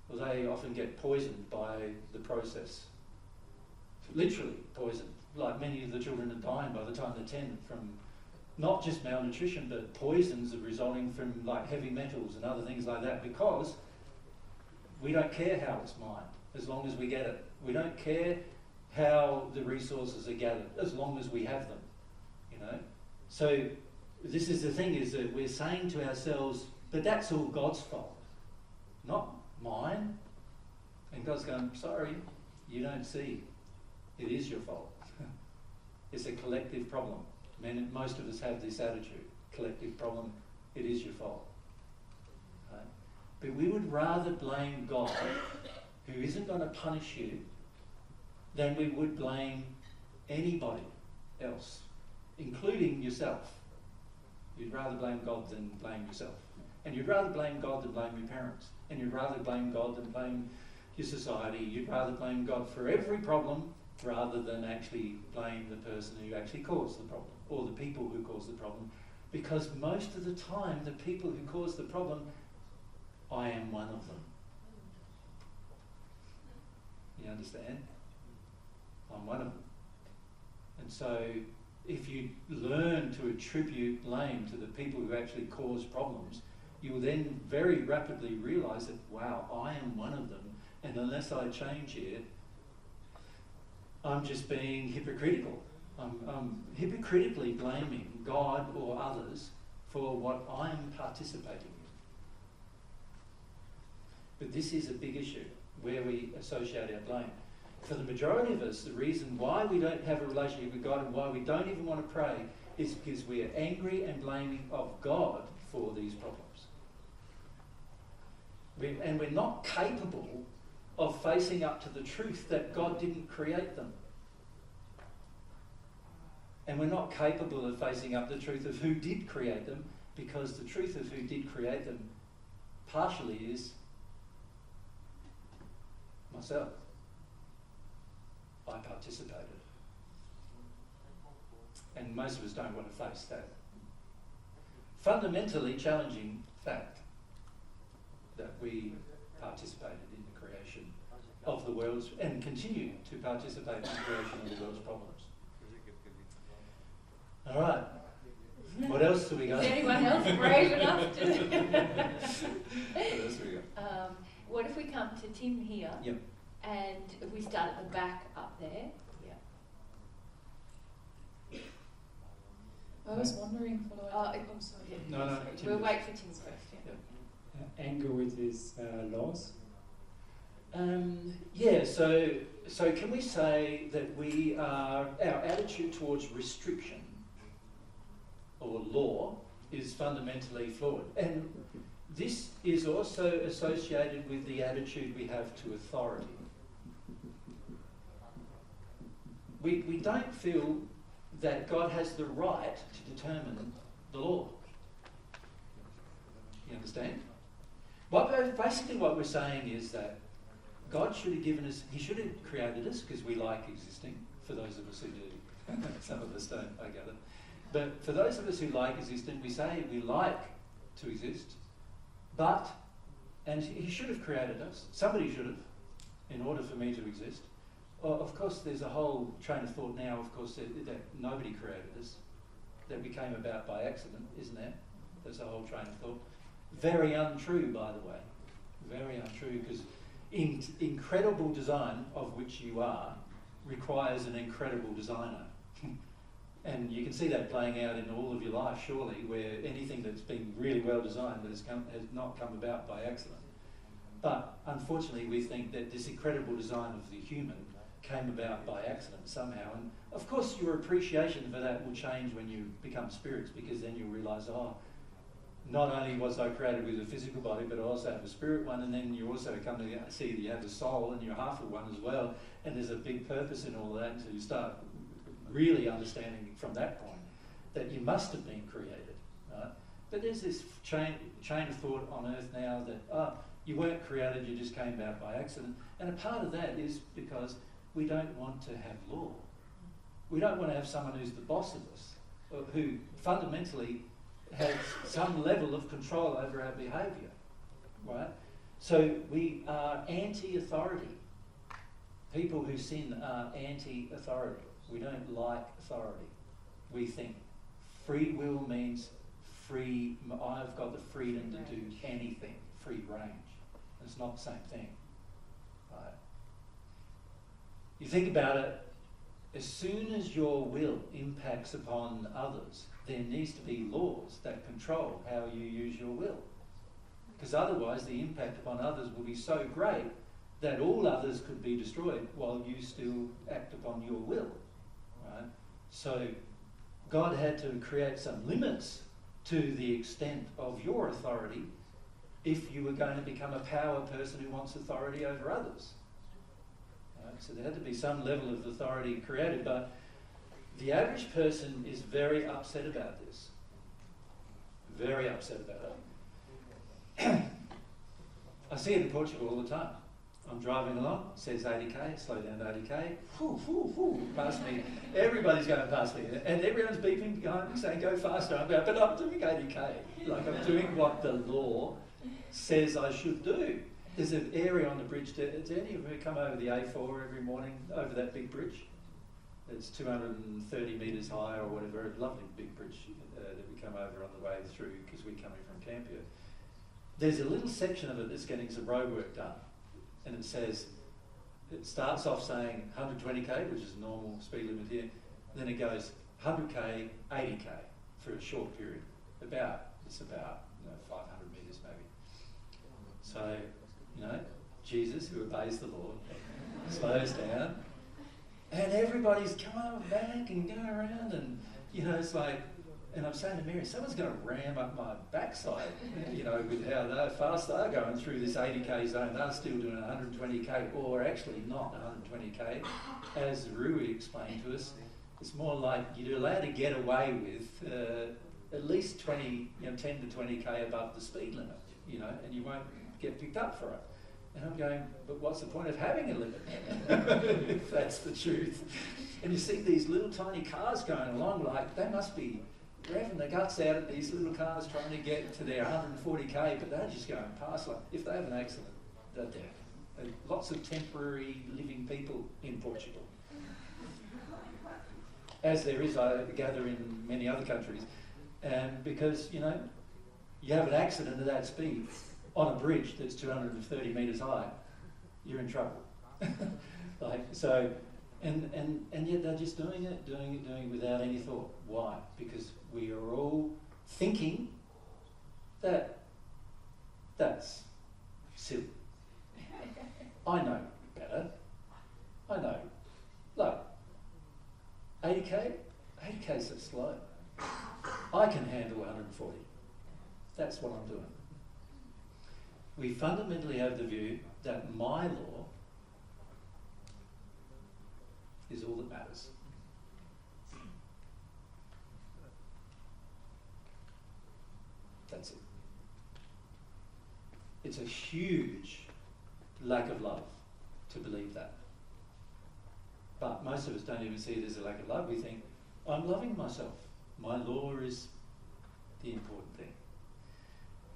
Well, they often get poisoned by the process. Literally poisoned. Like many of the children are dying by the time they're 10 from not just malnutrition, but poisons resulting from like heavy metals and other things like that, because we don't care how it's mined as long as we get it. We don't care how the resources are gathered as long as we have them, So this is the thing, is that we're saying to ourselves, but that's all God's fault, not mine. And God's going, sorry, you don't see. It is your fault. It's a collective problem. Most of us have this attitude, collective problem, it is your fault. Right? But we would rather blame God, who isn't going to punish you, than we would blame anybody else, including yourself. You'd rather blame God than blame yourself. And you'd rather blame God than blame your parents. And you'd rather blame God than blame your society. You'd rather blame God for every problem rather than actually blame the person who actually caused the problem, or the people who caused the problem. Because most of the time, the people who cause the problem, I am one of them. You understand? I'm one of them. And so if you learn to attribute blame to the people who actually cause problems, you will then very rapidly realise that, wow, I am one of them, and unless I change here, I'm just being hypocritical. I'm hypocritically blaming God or others for what I'm participating in. But this is a big issue where we associate our blame. For the majority of us, the reason why we don't have a relationship with God and why we don't even want to pray is because we are angry and blaming of God for these problems. And we're not capable of facing up to the truth that God didn't create them. And we're not capable of facing up the truth of who did create them, because the truth of who did create them partially is myself. I participated. And most of us don't want to face that fundamentally challenging fact that we participated in the creation of the world's, and continue to participate in the creation of the world's problems. All right. What else do we got? Is anyone else brave enough to? What else do we got? What if we come to Tim here? Yep. And if we start at the back up there? Yeah. I was wondering, following up. I'm sorry. No, Sorry. Tim We'll does. wait for Tim's first. Yeah. Anger with his laws. Yeah, so can we say that our attitude towards restriction or law is fundamentally flawed? And this is also associated with the attitude we have to authority. We don't feel that God has the right to determine the law. You understand? Basically what we're saying is that God should have given us, he should have created us because we like existing, for those of us who do. Some of us don't, I gather. But for those of us who like existing, we say we like to exist, and he should have created us. Somebody should have, in order for me to exist. Well, of course, there's a whole train of thought now, of course, that nobody created us, that we came about by accident, isn't there? There's a whole train of thought. Very untrue, by the way. Very untrue, because incredible design, of which you are, requires an incredible designer. And you can see that playing out in all of your life, surely, where anything that's been really well designed has not come about by accident. But unfortunately, we think that this incredible design of the human came about by accident somehow. And of course, your appreciation for that will change when you become spirits, because then you'll realise, not only was I created with a physical body, but I also have a spirit one, and then you also come to see that you have a soul and you're half of one as well, and there's a big purpose in all that, and so you start really understanding from that point that you must have been created, right? But there's this chain of thought on earth now that, you weren't created, you just came about by accident, and a part of that is because we don't want to have law. We don't want to have someone who's the boss of us, or who fundamentally has some level of control over our behaviour, right? So we are anti-authority. People who sin are anti-authority. We don't like authority. We think free will means I've got the freedom to do anything, free range. It's not the same thing, right? You think about it, as soon as your will impacts upon others, there needs to be laws that control how you use your will. Because otherwise the impact upon others will be so great that all others could be destroyed while you still act upon your will, right? So God had to create some limits to the extent of your authority if you were going to become a power person who wants authority over others. Right? So there had to be some level of authority created, but the average person is very upset about this. Very upset about it. I see it in Portugal all the time. I'm driving along, it says 80k, slow down to 80k, past me. Everybody's going past me, and everyone's beeping behind me saying, go faster. I'm going, but I'm doing 80k. Like, I'm doing what the law says I should do. There's an area on the bridge. Do any of you come over the A4 every morning, over that big bridge? It's 230 metres high or whatever, a lovely big bridge that we come over on the way through because we're coming from Campia. There's a little section of it that's getting some road work done, and it starts off saying 120k, which is a normal speed limit here, then it goes 100k, 80k for a short period. It's about 500 metres maybe. So, Jesus, who obeys the Lord, slows down, and everybody's coming back and going around, and it's like, and I'm saying to Mary, someone's going to ram up my backside, with how fast they're going through this 80k zone. They're still doing 120k, or actually not 120k. As Rui explained to us, It's more like you're allowed to get away with at least 10 to 20k above the speed limit, and you won't get picked up for it. And I'm going, but what's the point of having a limit if that's the truth? And you see these little tiny cars going along, like they must be revving the guts out of these little cars trying to get to their 140k, but they're just going past. Like if they have an accident, they're dead. Lots of temporary living people in Portugal, as there is, I gather, in many other countries. And because, you have an accident at that speed on a bridge that's 230 metres high, you're in trouble. And yet they're just doing it without any thought. Why? Because we are all thinking that that's silly. I know better. I know. Look, 80k's so slow. I can handle 140. That's what I'm doing. We fundamentally have the view that my law is all that matters. That's it. It's a huge lack of love to believe that. But most of us don't even see it as a lack of love. We think, I'm loving myself. My law is the important thing.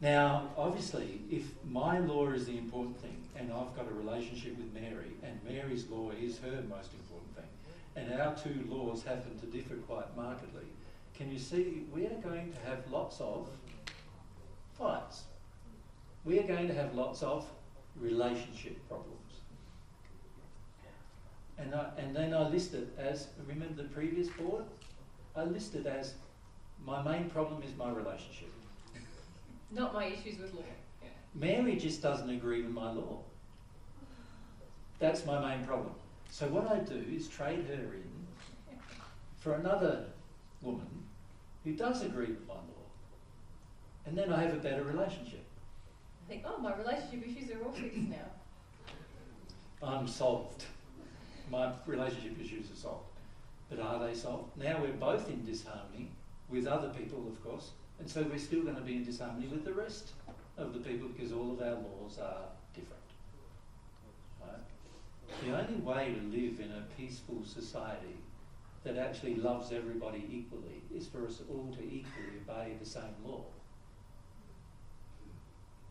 Now, obviously, if my law is the important thing, and I've got a relationship with Mary, and Mary's law is her most important thing, and our two laws happen to differ quite markedly, can you see we are going to have lots of fights. We are going to have lots of relationship problems. And then I list it as, remember the previous board? I list it as, my main problem is my relationship. Not my issues with law. Yeah. Mary just doesn't agree with my law. That's my main problem. So what I do is trade her in for another woman who does agree with my law. And then I have a better relationship. I think, oh, my relationship issues are all fixed now. I'm solved. My relationship issues are solved. But are they solved? Now we're both in disharmony with other people, of course, and so we're still going to be in disharmony with the rest of the people because all of our laws are different. Right? The only way to live in a peaceful society that actually loves everybody equally is for us all to equally obey the same law.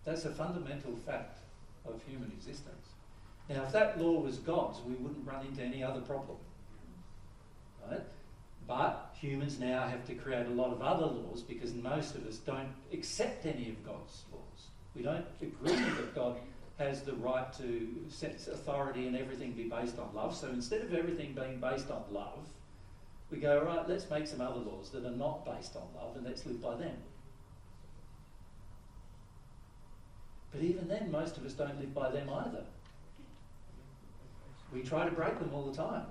That's a fundamental fact of human existence. Now, if that law was God's, we wouldn't run into any other problem. Right? But humans now have to create a lot of other laws because most of us don't accept any of God's laws. We don't agree that God has the right to set authority and everything be based on love. So instead of everything being based on love, we go, all right, let's make some other laws that are not based on love and let's live by them. But even then, most of us don't live by them either. We try to break them all the time.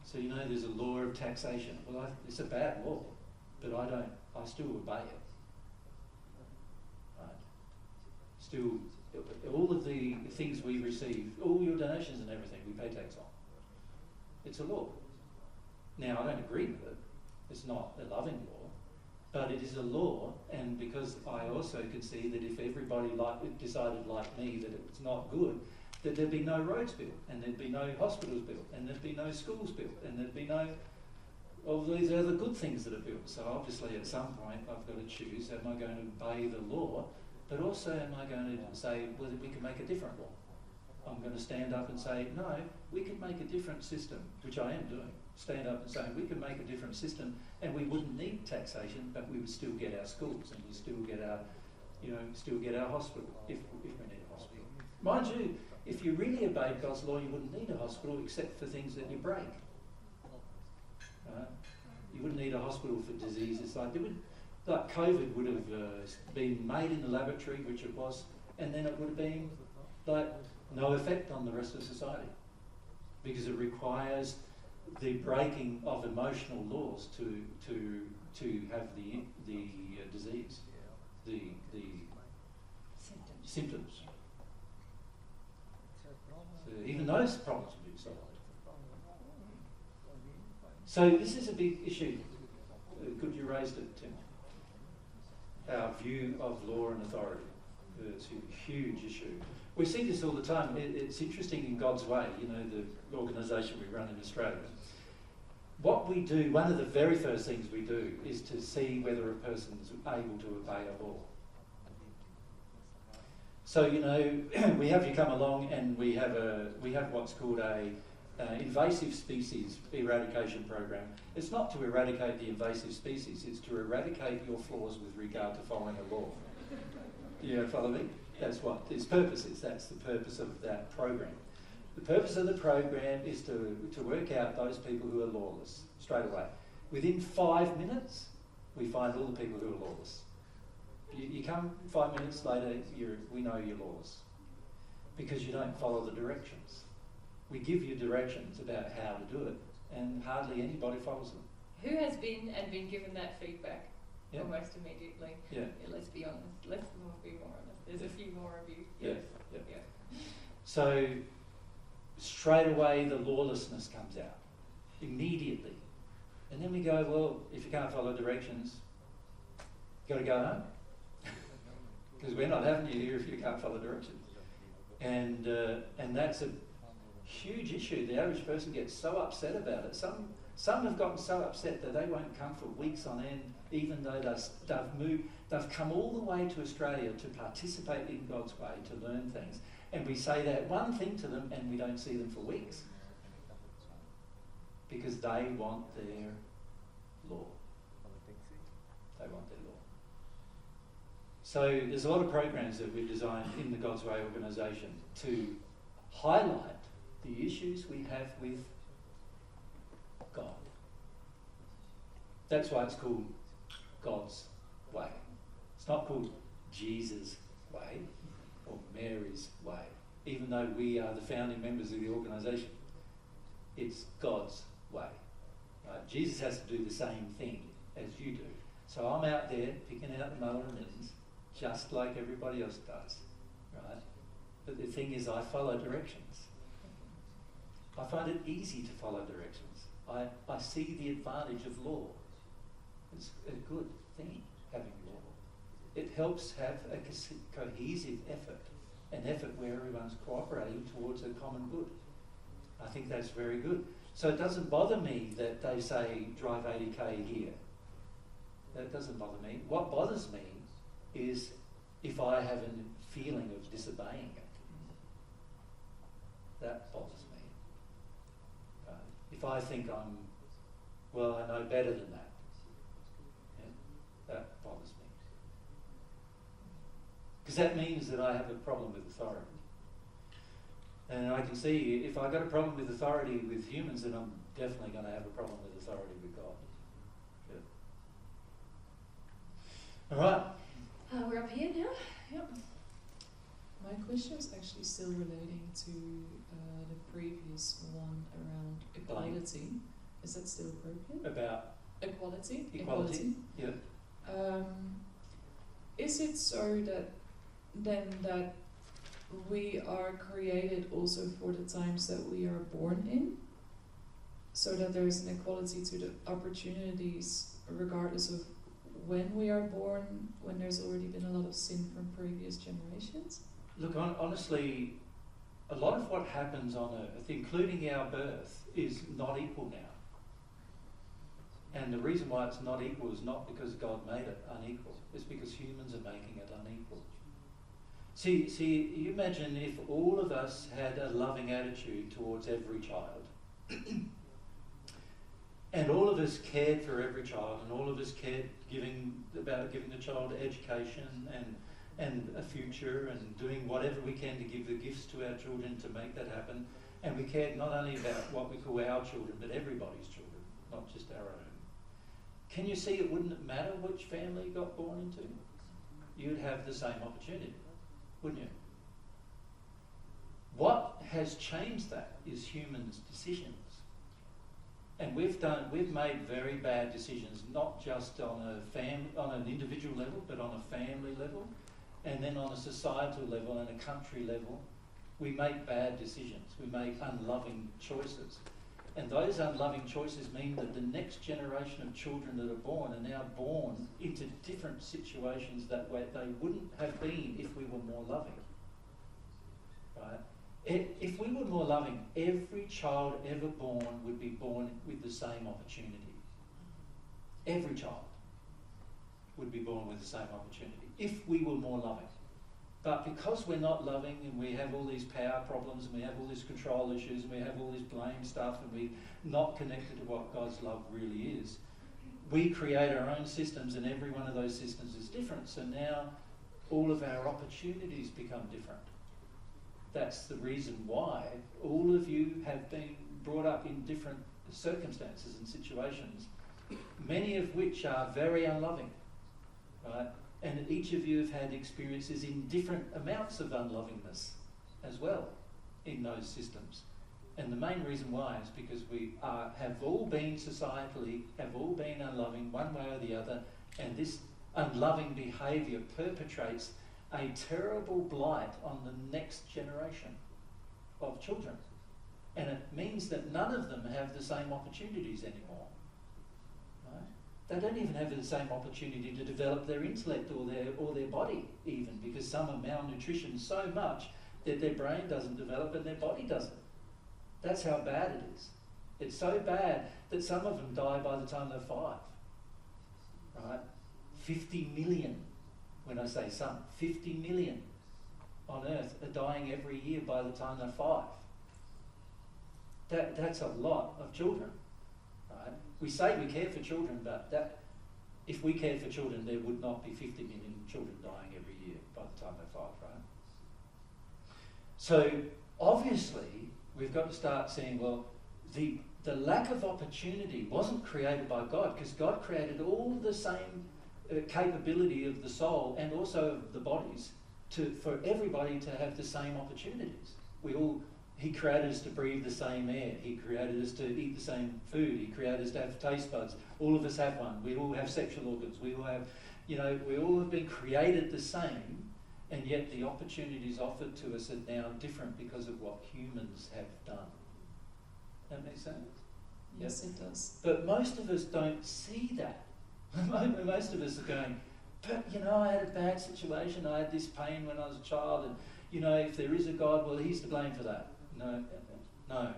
So there's a law of taxation. Well, it's a bad law, but I still obey it. Right? Still, all of the things we receive, all your donations and everything, we pay tax on. It's a law. Now, I don't agree with it. It's not a loving law, but it is a law, and because I also can see that if everybody decided like me that it's not good, that there'd be no roads built, and there'd be no hospitals built, and there'd be no schools built, and there'd be no all these other good things that are built. So obviously at some point I've got to choose, am I going to obey the law, but also am I going to say, well, we can make a different law. I'm going to stand up and say, no, we can make a different system, which I am doing. Stand up and say, we can make a different system, and we wouldn't need taxation, but we would still get our schools, and we'd still get our hospital, if we need a hospital. Mind you, if you really obeyed God's law, you wouldn't need a hospital except for things that you break. You wouldn't need a hospital for diseases like COVID would have been made in the laboratory, which it was, and then it would have been no effect on the rest of society because it requires the breaking of emotional laws to have the disease, the symptoms. So even those problems would be solved. So this is a big issue. Good you raised it, Tim. Our view of law and authority. It's a huge issue. We see this all the time. It's interesting in God's Way, you know, the organisation we run in Australia. What we do, one of the very first things we do is to see whether a person is able to obey a law. So, you know, we have you come along and we have what's called a invasive species eradication program. It's not to eradicate the invasive species, it's to eradicate your flaws with regard to following a law. You follow me? That's what its purpose is. That's the purpose of that program. The purpose of the program is to work out those people who are lawless straight away. Within 5 minutes, we find all the people who are lawless. You come 5 minutes later, we know you're lawless because you don't follow the directions. We give you directions about how to do it, and hardly anybody follows them. Who has been given that feedback? Yeah. Almost immediately. Yeah. Let's be honest. Let's be more honest. There's a few more of you. Yeah. Yes. Yeah. So straight away the lawlessness comes out immediately, and then we go, well, if you can't follow directions, you got to go home because we're not having you here if you can't follow directions, and that's a huge issue. The average person gets so upset about it. Some have gotten so upset that they won't come for weeks on end, even though they've come all the way to Australia to participate in God's Way, to learn things. And we say that one thing to them and we don't see them for weeks. Because they want their law. They want their law. So there's a lot of programs that we've designed in the God's Way organisation to highlight the issues we have with God. That's why it's called God's Way. It's not called Jesus' Way or Mary's Way, even though we are the founding members of the organisation. It's God's way. Right? Jesus has to do the same thing as you do. So I'm out there picking out the mullen mittens just like everybody else does. Right? But the thing is, I follow directions. I find it easy to follow directions. I see the advantage of law. It's a good thing, having law. It helps have a cohesive effort, an effort where everyone's cooperating towards a common good. I think that's very good. So it doesn't bother me that they say drive 80k here. That doesn't bother me. What bothers me is if I have a feeling of disobeying it. That bothers me. If I think I know better than that, yeah, that bothers me. Because that means that I have a problem with authority. And I can see if I've got a problem with authority with humans, then I'm definitely going to have a problem with authority with God. Yeah. All right. We're up here now. Yep. My question is actually still relating to the previous one around equality. Is that still appropriate? About equality? Equality. Yeah. Is it so that we are created also for the times that we are born in, so that there is an equality to the opportunities regardless of when we are born, when there's already been a lot of sin from previous generations? Look, honestly, a lot of what happens on earth, including our birth, is not equal now. And the reason why it's not equal is not because God made it unequal, it's because humans are making it unequal. See, you imagine if all of us had a loving attitude towards every child, and all of us cared for every child, and all of us cared about giving the child education and a future, and doing whatever we can to give the gifts to our children to make that happen, and we cared not only about what we call our children, but everybody's children, not just our own. Can you see it wouldn't matter which family you got born into? You'd have the same opportunity, wouldn't you? What has changed that is humans' decisions. And we've made very bad decisions, not just on an individual level, but on a family level, and then on a societal level and a country level. We make bad decisions. We make unloving choices. And those unloving choices mean that the next generation of children that are born are now born into different situations that way they wouldn't have been if we were more loving. Right? If we were more loving, every child ever born would be born with the same opportunity. Every child would be born with the same opportunity if we were more loving. But because we're not loving and we have all these power problems and we have all these control issues and we have all this blame stuff and we're not connected to what God's love really is, we create our own systems and every one of those systems is different. So now all of our opportunities become different. That's the reason why all of you have been brought up in different circumstances and situations, many of which are very unloving, right? And each of you have had experiences in different amounts of unlovingness as well in those systems. And the main reason why is because we have all been societally, have all been unloving one way or the other, and this unloving behaviour perpetrates a terrible blight on the next generation of children. And it means that none of them have the same opportunities anymore. Right? They don't even have the same opportunity to develop their intellect or their body even, because some are malnutritioned so much that their brain doesn't develop and their body doesn't. That's how bad it is. It's so bad that some of them die by the time they're 5. Right? 50 million, when I say some, 50 million on Earth are dying every year by the time they're 5. That's a lot of children. Right? We say we care for children, but if we cared for children, there would not be 50 million children dying every year by the time they're 5, right? So obviously, we've got to start seeing, well, the lack of opportunity wasn't created by God, because God created all the same capability of the soul and also of the bodies for everybody to have the same opportunities. He created us to breathe the same air. He created us to eat the same food. He created us to have taste buds. All of us have one. We all have sexual organs. We all have, we all have been created the same, and yet the opportunities offered to us are now different because of what humans have done. That makes sense? Yes, it does. But most of us don't see that. Most of us are going, but I had a bad situation. I had this pain when I was a child, and if there is a God, well, he's to blame for that. No,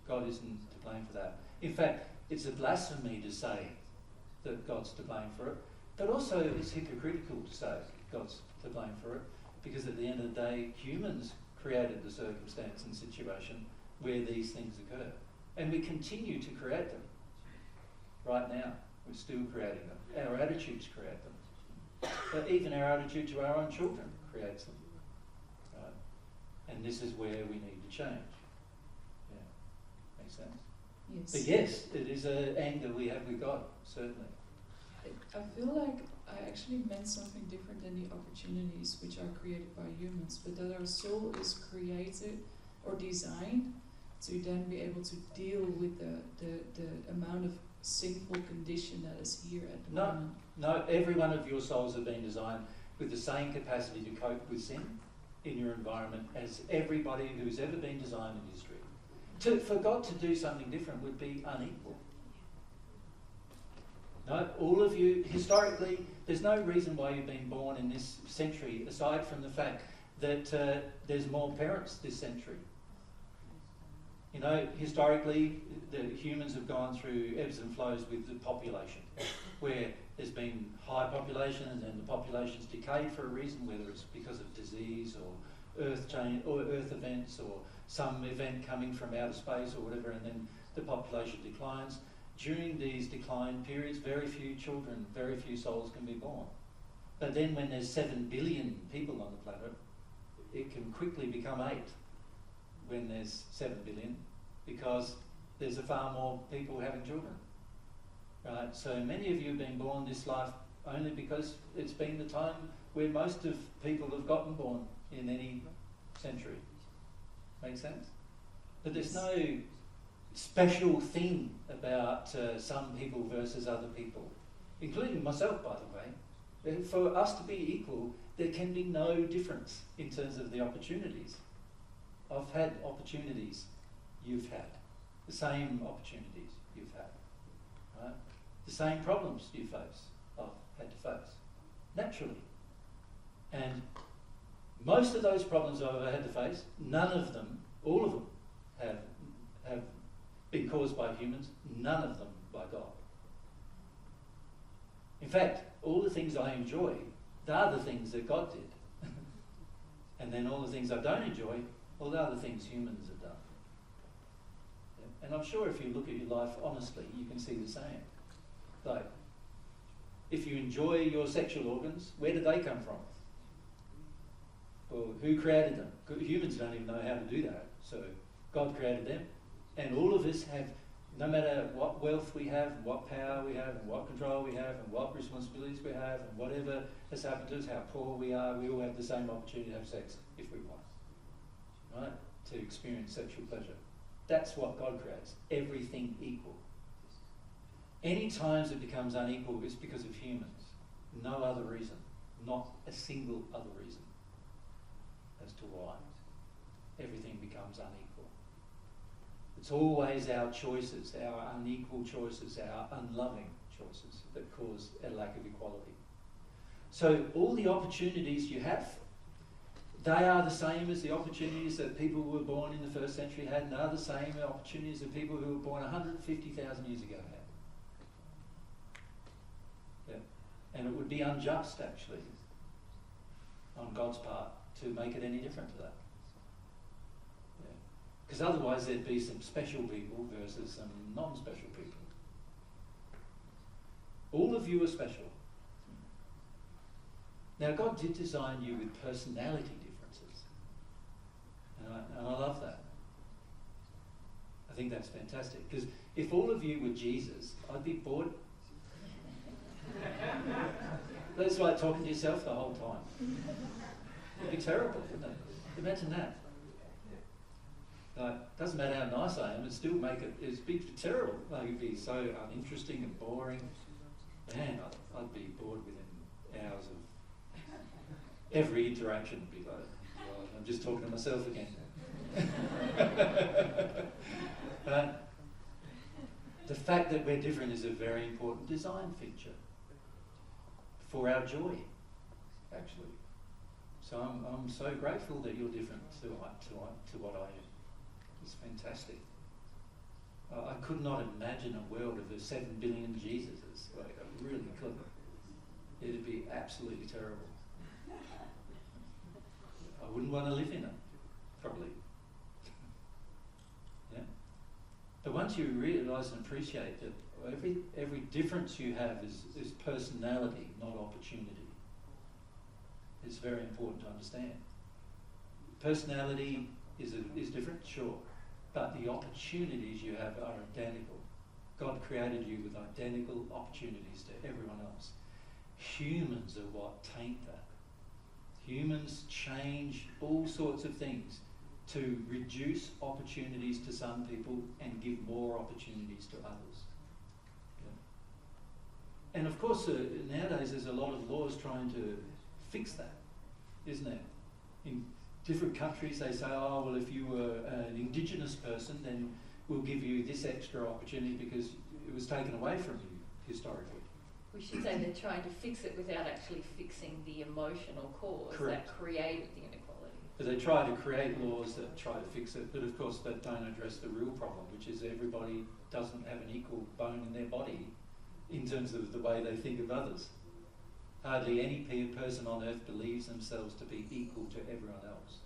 God isn't to blame for that. In fact, it's a blasphemy to say that God's to blame for it, but also it's hypocritical to say God's to blame for it, because at the end of the day, humans created the circumstance and situation where these things occur. And we continue to create them. Right now, we're still creating them. Our attitudes create them. But even our attitude to our own children creates them. Right? And this is where we need to change. Yeah, makes sense? Yes. But yes, it is an anger we have with God, certainly. I feel like I actually meant something different than the opportunities which are created by humans, but that our soul is created or designed to then be able to deal with the amount of sinful condition that is here at the moment. No, every one of your souls have been designed with the same capacity to cope with sin in your environment as everybody who's ever been designed in history. For God to do something different would be unequal. No, all of you, historically, there's no reason why you've been born in this century, aside from the fact that there's more parents this century. Historically, the humans have gone through ebbs and flows with the population, where there's been high population and then the population's decayed for a reason, whether it's because of disease or earth change or earth events or some event coming from outer space or whatever, and then the population declines. During these decline periods, very few children, very few souls can be born. But then when there's 7 billion people on the planet, it can quickly become 8 when there's 7 billion, because there's a far more people having children. Right? So many of you have been born this life only because it's been the time where most of people have gotten born in any century. Make sense? But there's no special thing about some people versus other people, including myself, by the way. For us to be equal, there can be no difference in terms of the opportunities. I've had opportunities you've had. the same opportunities you've had, right? The same problems you I've had to face, naturally. And most of those problems I've ever had to face, none of them, all of them, have been caused by humans, none of them by God. In fact, all the things I enjoy, they are the things that God did. And then all the things I don't enjoy, well, they are the things humans have done. Yeah? And I'm sure if you look at your life honestly, you can see the same. Like, if you enjoy your sexual organs, where did they come from? Well, who created them? Humans don't even know how to do that. So God created them. And all of us have, no matter what wealth we have, and what power we have, and what control we have, and what responsibilities we have, and whatever has happened to us, how poor we are, we all have the same opportunity to have sex if we want, right? To experience sexual pleasure. That's what God creates. Everything equal. Any times it becomes unequal is because of humans. No other reason. Not a single other reason as to why everything becomes unequal. It's always our choices, our unequal choices, our unloving choices that cause a lack of equality. So all the opportunities you have, they are the same as the opportunities that people who were born in the first century had, and are the same opportunities that people who were born 150,000 years ago had. Yeah. And it would be unjust, actually, on God's part, to make it any different to that. Because otherwise there'd be some special people versus some non-special people. All of you are special. Now God did design you with personality differences. And I love that. I think that's fantastic. Because if all of you were Jesus, I'd be bored. That's like talking to yourself the whole time. It'd be terrible, wouldn't it? Imagine that. Doesn't matter how nice I am, it'd still make it'd be terrible. Like, it'd be so uninteresting and boring. Man, I'd be bored within hours of every interaction. Would be like, well, I'm just talking to myself again. The fact that we're different is a very important design feature for our joy, actually. So I'm so grateful that you're different to what I am. It's fantastic. I could not imagine a world of 7 billion Jesuses. Like, I really couldn't. It'd be absolutely terrible. I wouldn't want to live in it, probably. Yeah. But once you realise and appreciate that every difference you have is personality, not opportunity, it's very important to understand. Personality is different, sure. But the opportunities you have are identical. God created you with identical opportunities to everyone else. Humans are what taint that. Humans change all sorts of things to reduce opportunities to some people and give more opportunities to others. Yeah. And of course, nowadays there's a lot of laws trying to fix that, isn't there? In different countries, they say, oh, well, if you were an indigenous person, then we'll give you this extra opportunity because it was taken away from you historically. We should say they're trying to fix it without actually fixing the emotional cause Correct. that created the inequality. But they try to create laws that try to fix it, but of course that don't address the real problem, which is everybody doesn't have an equal bone in their body in terms of the way they think of others. Hardly any person on earth believes themselves to be equal to everyone else.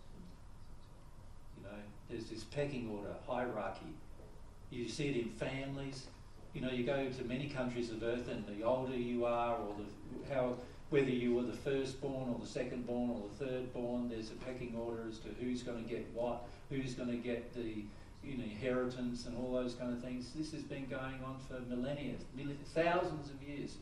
You know, there's this pecking order, hierarchy. You see it in families. You know, you go to many countries of earth, and the older you are, or whether you were the firstborn or the secondborn or the thirdborn, there's a pecking order as to who's going to get what, who's going to get the inheritance and all those kind of things. This has been going on for millennia, thousands of years,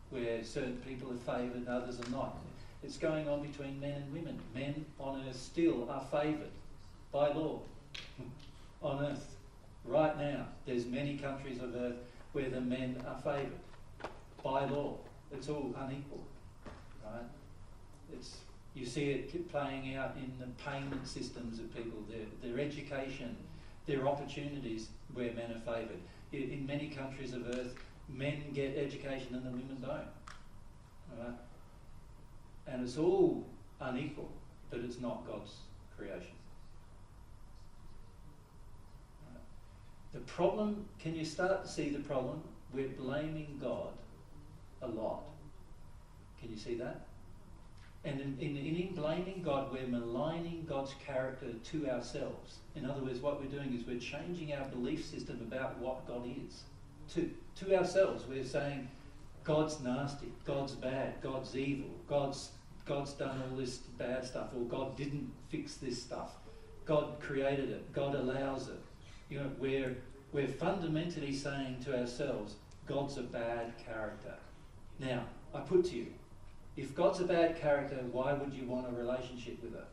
where certain people are favoured and others are not. It's going on between men and women. Men on earth still are favoured by law on earth. Right now, there's many countries of earth where the men are favoured by law. It's all unequal, right? You see it playing out in the payment systems of people, their education, There are opportunities where men are favoured. In many countries of earth, men get education and the women don't. Right? And it's all unequal, but it's not God's creation. Right? The problem, can you start to see the problem? We're blaming God a lot. Can you see that? And in blaming God, we're maligning God's character to ourselves. In other words, what we're doing is we're changing our belief system about what God is. To ourselves, we're saying, God's nasty, God's bad, God's evil, God's done all this bad stuff, or God didn't fix this stuff. God created it, God allows it. You know, we're fundamentally saying to ourselves, God's a bad character. Now, I put to you, if God's a bad character, why would you want a relationship with her?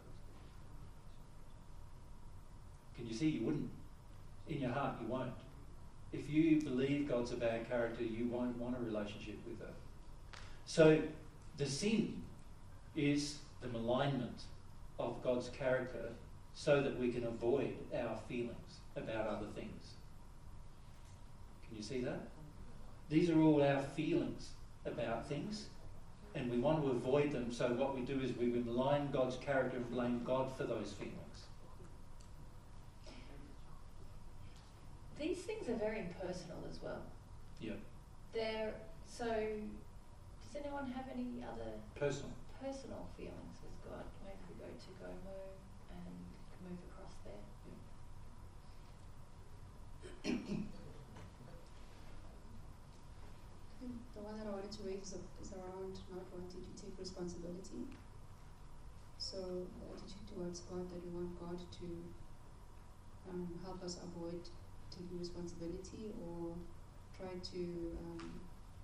Can you see you wouldn't? In your heart, you won't. If you believe God's a bad character, you won't want a relationship with her. So the sin is the malignment of God's character so that we can avoid our feelings about other things. Can you see that? These are all our feelings about things, and we want to avoid them, so what we do is we malign God's character and blame God for those feelings. These things are very impersonal as well. Yeah. So, does anyone have any other Personal feelings with God? Maybe we go to Gomo and move across there. The one that I wanted to raise is around not wanting to take responsibility. So the attitude towards God, that we want God to help us avoid taking responsibility or try to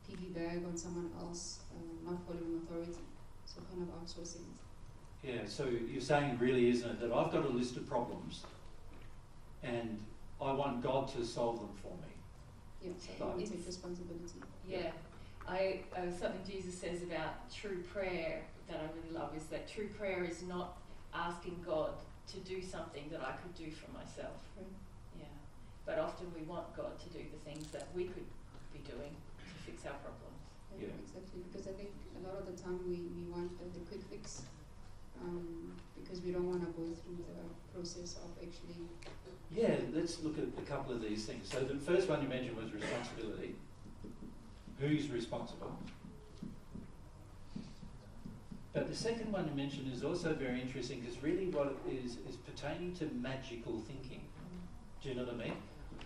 piggyback on someone else, not following authority. So kind of outsourcing it. Yeah, so you're saying really, isn't it, that I've got a list of problems and I want God to solve them for me. Yeah, so I want to take responsibility. Yeah. Something Jesus says about true prayer that I really love is that true prayer is not asking God to do something that I could do for myself. Right. Yeah. But often we want God to do the things that we could be doing to fix our problems. Yeah. Exactly, because I think a lot of the time we want the quick fix because we don't want to go through the process of actually... Yeah, let's look at a couple of these things. So the first one you mentioned was responsibility. Who's responsible? But the second one you mentioned is also very interesting, because really what it is pertaining to magical thinking. Do you know what I mean?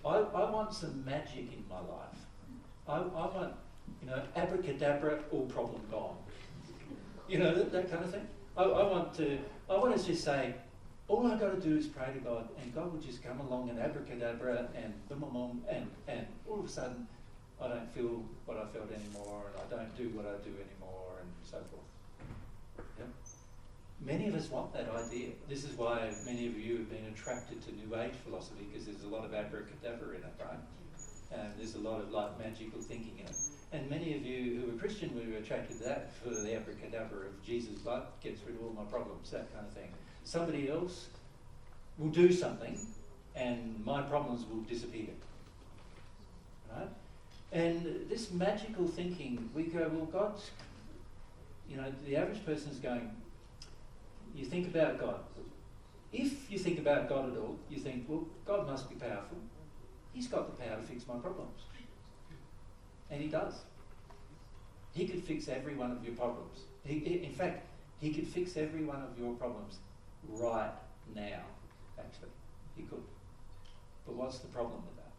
I want some magic in my life. I want, abracadabra, all problem gone. You know, that kind of thing. I want to just say, all I've got to do is pray to God, and God will just come along and abracadabra and boom, and all of a sudden I don't feel what I felt anymore, and I don't do what I do anymore, and so forth. Yep. Many of us want that idea. This is why many of you have been attracted to New Age philosophy, because there's a lot of abracadabra in it, right? And there's a lot of magical thinking in it. And many of you who are Christian were attracted to that for the abracadabra of Jesus' blood gets rid of all my problems, that kind of thing. Somebody else will do something and my problems will disappear. Right? And this magical thinking, we go, well, God's, the average person is going, you think about God. If you think about God at all, you think, well, God must be powerful. He's got the power to fix my problems. And he does. He could fix every one of your problems. In fact, he could fix every one of your problems right now, actually. He could. But what's the problem with that?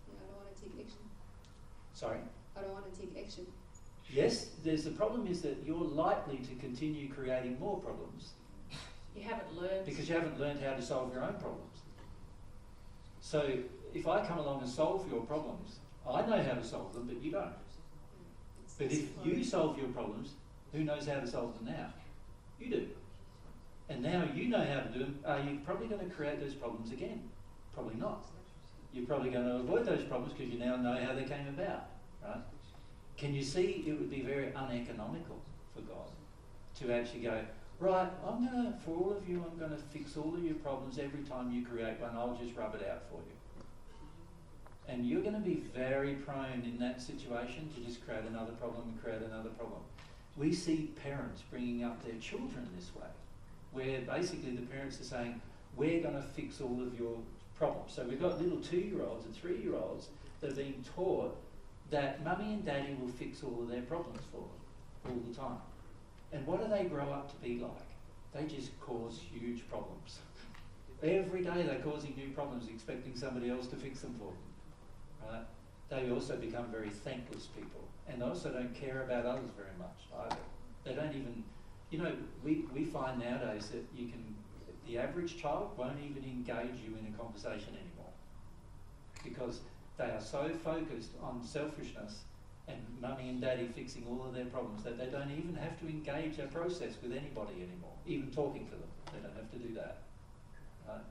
Yeah, I don't want to take action. Sorry? I don't want to take action. Yes, the problem is that you're likely to continue creating more problems. You haven't learned. Because you haven't learned how to solve your own problems. So if I come along and solve your problems, I know how to solve them, but you don't. But if you solve your problems, who knows how to solve them now? You do. And now you know how to do them. Are you probably going to create those problems again? Probably not. You're probably going to avoid those problems because you now know how they came about, right? Can you see it would be very uneconomical for God to actually go, right, for all of you, I'm going to fix all of your problems. Every time you create one, I'll just rub it out for you. And you're going to be very prone in that situation to just create another problem and create another problem. We see parents bringing up their children this way, where basically the parents are saying, we're going to fix all of your problems. So we've got little 2-year-olds and 3-year-olds that are being taught that mummy and daddy will fix all of their problems for them all the time. And what do they grow up to be like? They just cause huge problems. Every day they're causing new problems, expecting somebody else to fix them for them. Right? They also become very thankless people, and they also don't care about others very much either. They don't even, we find nowadays that the average child won't even engage you in a conversation anymore, because they are so focused on selfishness and mummy and daddy fixing all of their problems that they don't even have to engage a process with anybody anymore, even talking to them. They don't have to do that. Right?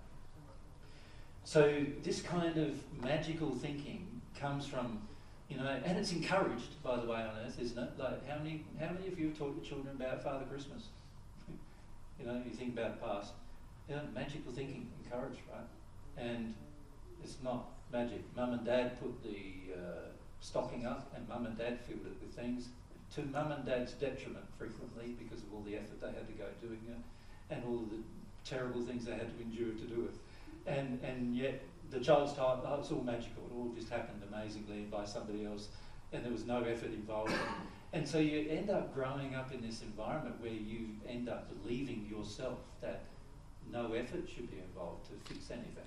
So this kind of magical thinking comes from, and it's encouraged, by the way, on earth, isn't it? Like, how many of you have taught your children about Father Christmas? You think about the past. Magical thinking, encouraged, right? And it's not magic. Mum and Dad put the stocking up, and Mum and Dad filled it with things, to Mum and Dad's detriment frequently, because of all the effort they had to go doing it, and all of the terrible things they had to endure to do it. And yet the child's taught, it's all magical, it all just happened amazingly by somebody else, and there was no effort involved. And so you end up growing up in this environment where you end up believing yourself that no effort should be involved to fix anything.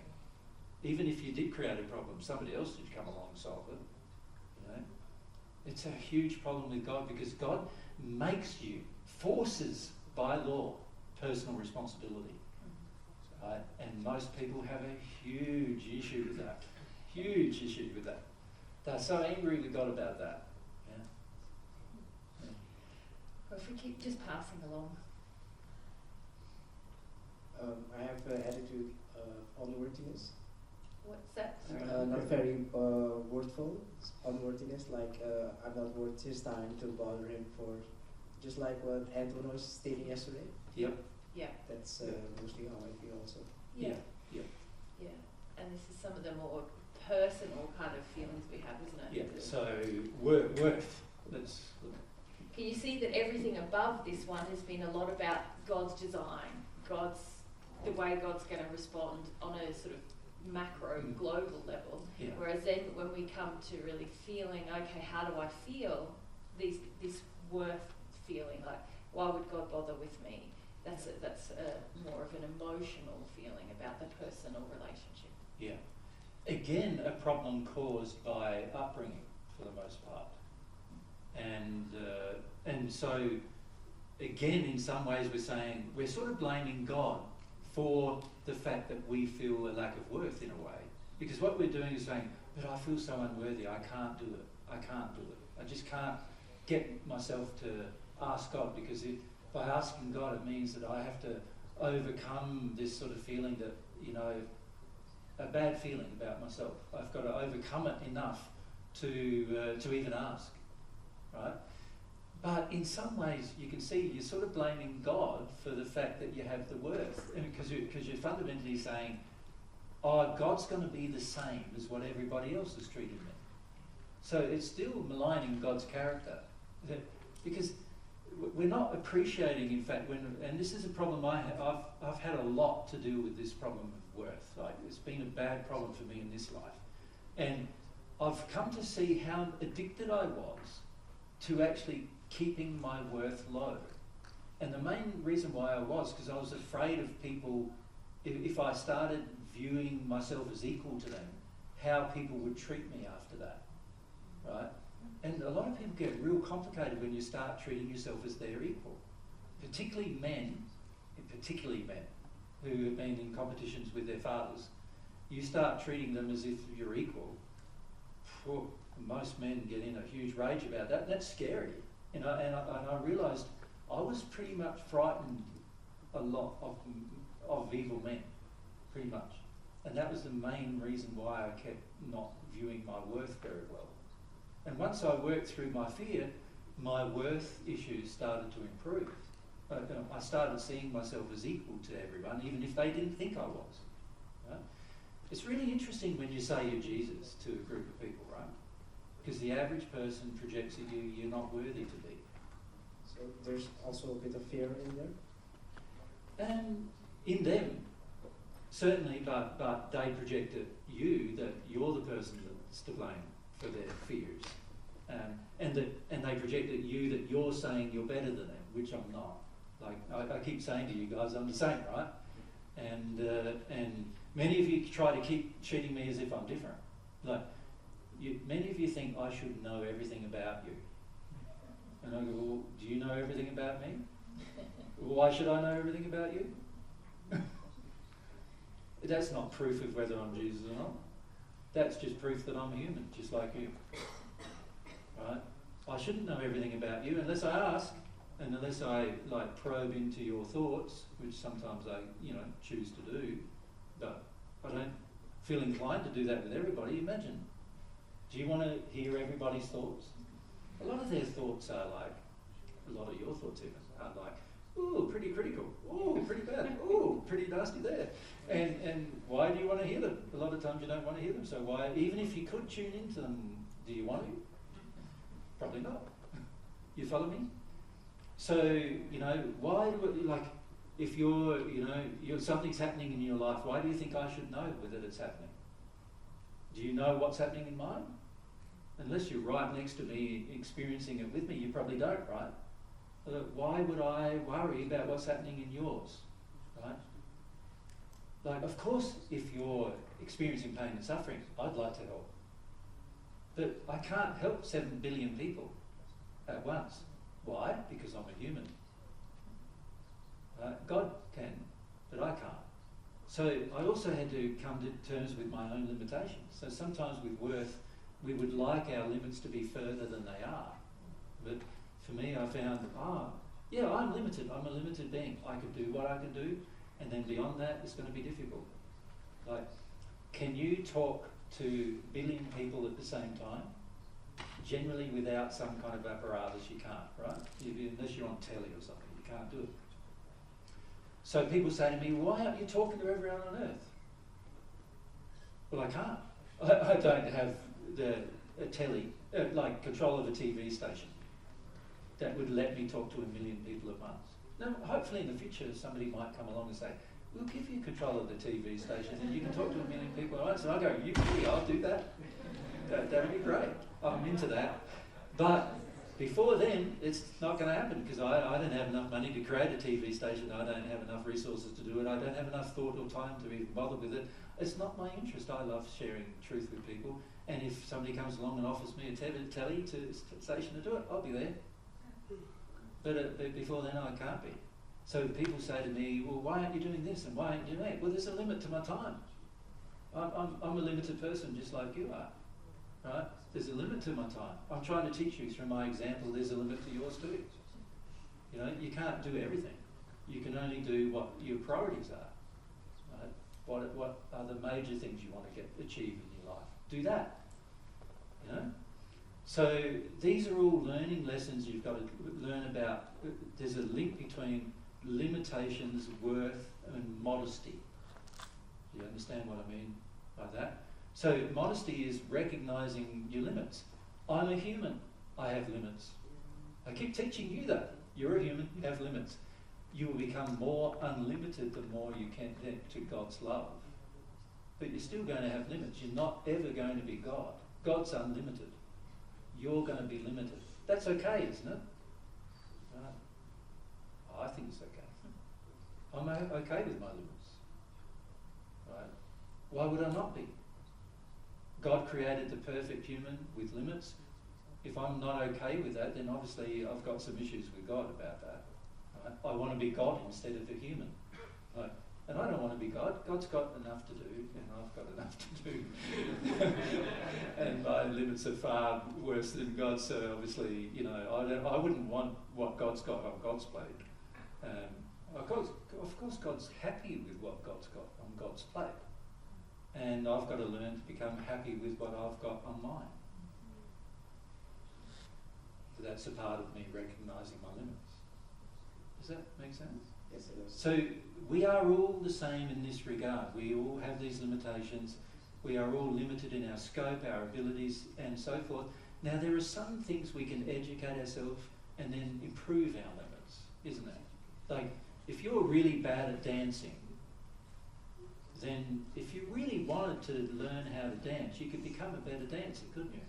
Even if you did create a problem, somebody else should come along and solve it. It's a huge problem with God, because God makes you, forces by law, personal responsibility. Right? And most people have a huge issue with that. Huge issue with that. They're so angry with God about that. Well, if we keep just passing along. I have an attitude of unworthiness. What's that? Not very worthful. Unworthiness, like I'm not worth his time to bother him for, just like what Anton was stating yesterday. Yep. Yeah. That's mostly how I feel also. Yeah. And this is some of the more personal kind of feelings we have, isn't it? Yeah. So worth. Can you see that everything above this one has been a lot about God's design, the way God's going to respond on a sort of macro, global level. Yeah. Whereas then when we come to really feeling, okay, how do I feel this worth feeling? Like, why would God bother with me? That's more of an emotional feeling about the personal relationship. Yeah. Again, a problem caused by upbringing for the most part. And so, again, in some ways we're sort of blaming God for the fact that we feel a lack of worth in a way. Because what we're doing is saying, but I feel so unworthy, I can't do it. I just can't get myself to ask God, because by asking God it means that I have to overcome this sort of feeling that, a bad feeling about myself. I've got to overcome it enough to even ask, right? But in some ways, you can see you're sort of blaming God for the fact that you have the worth, because you're fundamentally saying, oh, God's going to be the same as what everybody else has treated me. So it's still maligning God's character, because we're not appreciating, in fact, and this is a problem I've had a lot to do with this problem of worth. Like, it's been a bad problem for me in this life. And I've come to see how addicted I was to actually keeping my worth low. And the main reason why I was, because I was afraid of people, if I started viewing myself as equal to them, how people would treat me after that, right? And a lot of people get real complicated when you start treating yourself as their equal, particularly men who have been in competitions with their fathers. You start treating them as if you're equal. Most men get in a huge rage about that. That's scary. And I realised I was pretty much frightened a lot of evil men, pretty much. And that was the main reason why I kept not viewing my worth very well. And once I worked through my fear, my worth issues started to improve. I started seeing myself as equal to everyone, even if they didn't think I was. Right? It's really interesting when you say you're Jesus to a group of people, right? Because the average person projects at you, you're not worthy to be. So there's also a bit of fear in there? And in them, certainly, but they project at you that you're the person that's to blame for their fears. And they project at you that you're saying you're better than them, which I'm not. Like I keep saying to you guys, I'm the same, right? And many of you try to keep treating me as if I'm different. Like many of you think I should know everything about you. And I go, well, do you know everything about me? Why should I know everything about you? That's not proof of whether I'm Jesus or not. That's just proof that I'm a human, just like you. Right? I shouldn't know everything about you unless I ask, and unless I probe into your thoughts, which sometimes I choose to do, but I don't feel inclined to do that with everybody. Imagine. Do you want to hear everybody's thoughts? A lot of their thoughts are like, a lot of your thoughts even, are like, ooh, pretty critical, ooh, pretty bad, ooh, pretty nasty there. And why do you want to hear them? A lot of times you don't want to hear them, so why, even if you could tune into them, do you want to? Probably not. You follow me? So, why if you're something's happening in your life, why do you think I should know whether it's happening? Do you know what's happening in mine? Unless you're right next to me experiencing it with me, you probably don't, right? Why would I worry about what's happening in yours, right? Like, of course, if you're experiencing pain and suffering, I'd like to help. But I can't help 7 billion people at once. Why? Because I'm a human. God can, but I can't. So I also had to come to terms with my own limitations. So sometimes with worth, we would like our limits to be further than they are. But for me, I found, yeah, I'm limited. I'm a limited being. I can do what I can do, and then beyond that, it's going to be difficult. Like, can you talk to a billion people at the same time? Generally, without some kind of apparatus, you can't, right? Unless you're on telly or something, you can't do it. So people say to me, why aren't you talking to everyone on earth? Well, I can't. I don't have a telly, control of a TV station that would let me talk to 1 million people at once. Now, hopefully in the future somebody might come along and say, we'll give you control of the TV station and you can talk to 1 million people at once. And I go, I'll do that. That'd be great. I'm into that. But before then, it's not going to happen because I don't have enough money to create a TV station. I don't have enough resources to do it. I don't have enough thought or time to even bother with it. It's not my interest. I love sharing truth with people. And if somebody comes along and offers me a telly station to do it, I'll be there. But before then, I can't be. So people say to me, well, why aren't you doing this and why aren't you doing that? Well, there's a limit to my time. I'm a limited person just like you are. Right? There's a limit to my time. I'm trying to teach you through my example there's a limit to yours too. You can't do everything. You can only do what your priorities are. Right? What are the major things you want to achieve in your life? Do that. So these are all learning lessons you've got to learn about. There's a link between limitations, worth, and modesty. Do you understand what I mean by that? So modesty is recognizing your limits. I'm a human. I have limits. I keep teaching you that. You're a human. You have limits. You will become more unlimited the more you connect to God's love. But you're still going to have limits. You're not ever going to be God. God's unlimited. You're going to be limited. That's okay, isn't it? Right? I think it's okay. I'm okay with my limits. Right? Why would I not be? God created the perfect human with limits. If I'm not okay with that, then obviously I've got some issues with God about that. Right? I want to be God instead of a human. Right? And I don't want to be God. God's got enough to do, and I've got enough to do. And my limits are far worse than God's, so obviously, I wouldn't want what God's got on God's plate. Of course, God's happy with what God's got on God's plate. And I've got to learn to become happy with what I've got on mine. So that's a part of me recognising my limits. Does that make sense? Yes, it does. So we are all the same in this regard. We all have these limitations. We are all limited in our scope, our abilities, and so forth. Now, there are some things we can educate ourselves and then improve our limits, isn't it? Like, if you're really bad at dancing, then if you really wanted to learn how to dance, you could become a better dancer, couldn't you?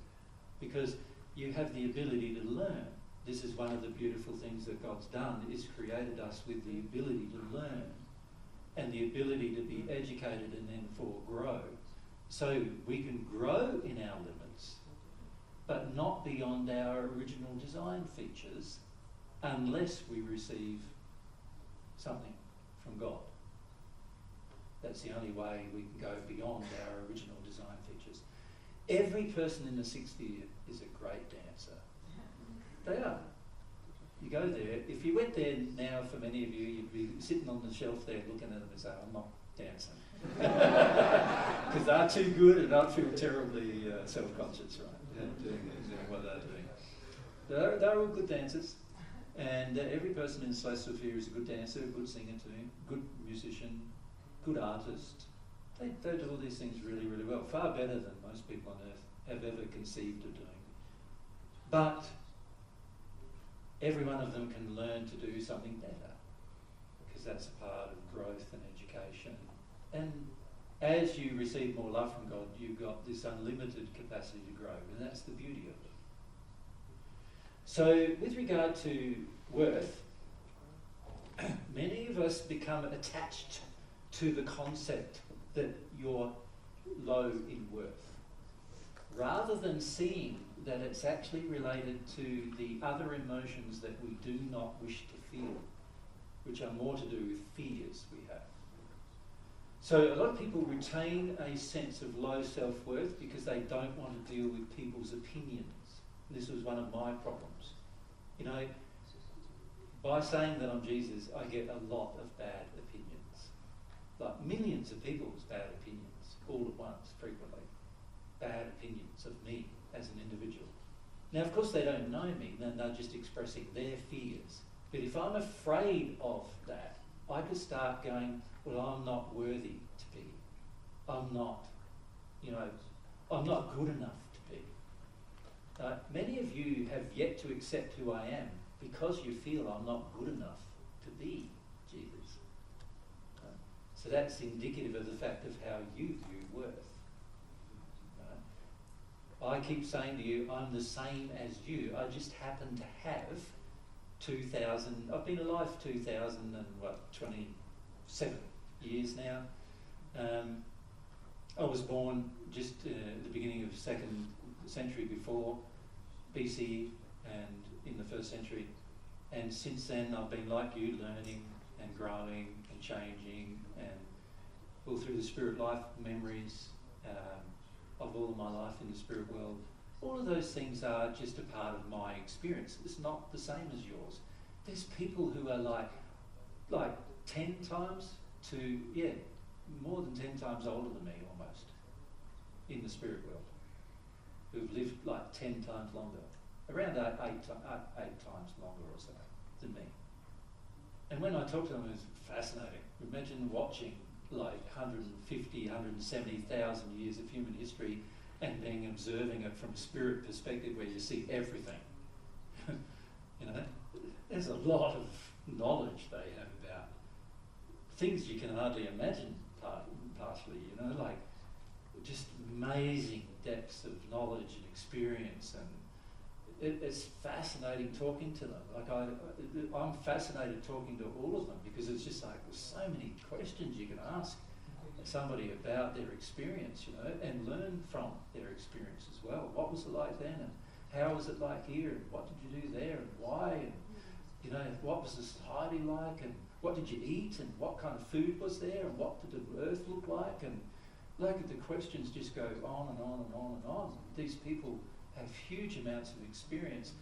Because you have the ability to learn. This is one of the beautiful things that God's done, is created us with the ability to learn and the ability to be educated and then grow. So we can grow in our limits, but not beyond our original design features unless we receive something from God. That's the only way we can go beyond our original design features. Every person in the sixth year is a great dancer. They are. You go there, if you went there now, for many of you, you'd be sitting on the shelf there looking at them and say, I'm not dancing. Because they're too good and I feel terribly self-conscious, right, doing what they're doing. They're all good dancers, and every person in the celestial sphere is a good dancer, a good singer too, good musician, good artist. They do all these things really, really well, far better than most people on earth have ever conceived of doing. But every one of them can learn to do something better, because that's a part of growth and education. And as you receive more love from God, you've got this unlimited capacity to grow, and that's the beauty of it. So with regard to worth, many of us become attached to the concept that you're low in worth, rather than seeing that it's actually related to the other emotions that we do not wish to feel, which are more to do with fears we have. So a lot of people retain a sense of low self-worth because they don't want to deal with people's opinions. This was one of my problems. You know, by saying that I'm Jesus, I get a lot of bad opinions. Like millions of people's bad opinions, all at once, frequently. Bad opinions of me as an individual. Now, of course, they don't know me, then they're just expressing their fears. But if I'm afraid of that, I could start going, well, I'm not worthy to be. I'm not, I'm not good enough to be. Many of you have yet to accept who I am because you feel I'm not good enough to be Jesus. So that's indicative of the fact of how you view worth. I keep saying to you, I'm the same as you. I just happen to have 2,000, I've been alive 27 years now. I was born just at the beginning of the 2nd century before BC and in the 1st century. And since then I've been like you, learning and growing and changing, and all through the spirit life memories of all of my life in the spirit world. All of those things are just a part of my experience. It's not the same as yours. There's people who are like 10 times to, more than 10 times older than me almost in the spirit world, who've lived like 10 times longer, around eight times longer or so than me. And when I talk to them, it's fascinating. Imagine watching like 150, 170,000 years of human history and being observing it from a spirit perspective where you see everything. There's a lot of knowledge they have about things you can hardly imagine partially, like just amazing depths of knowledge and experience, and it's fascinating talking to them. Like I'm fascinated talking to all of them because it's just like there's so many questions you can ask somebody about their experience, and learn from their experience as well. What was it like then, and how was it like here, and what did you do there, and why, and what was the society like, and what did you eat, and what kind of food was there, and what did the earth look like, and like the questions just go on and on and on and on. These people have huge amounts of experience,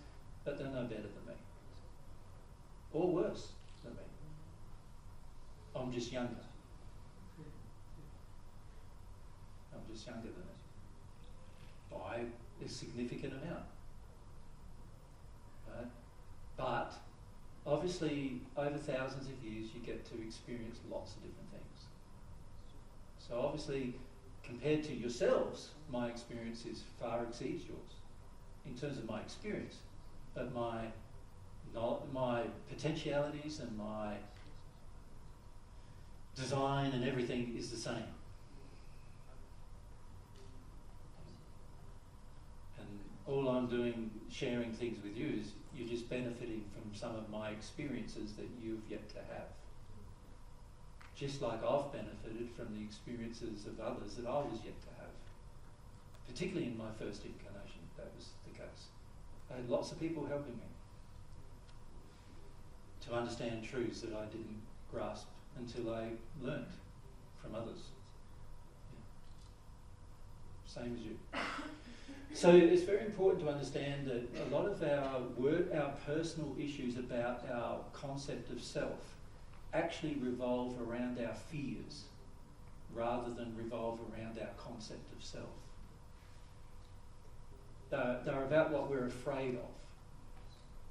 but they're no better than me. Or worse than me. I'm just younger. I'm just younger than it. By a significant amount. Right? But obviously, over thousands of years, you get to experience lots of different things. So obviously, compared to yourselves, my experience far exceeds yours in terms of my experience. But my potentialities and my design and everything is the same. And all I'm doing, sharing things with you, is you're just benefiting from some of my experiences that you've yet to have. Just like I've benefited from the experiences of others that I was yet to have. Particularly in my first incarnation, that was the case. I had lots of people helping me to understand truths that I didn't grasp until I learnt from others. Yeah. Same as you. So it's very important to understand that a lot of our personal issues about our concept of self actually revolve around our fears rather than revolve around our concept of self. They're about what we're afraid of.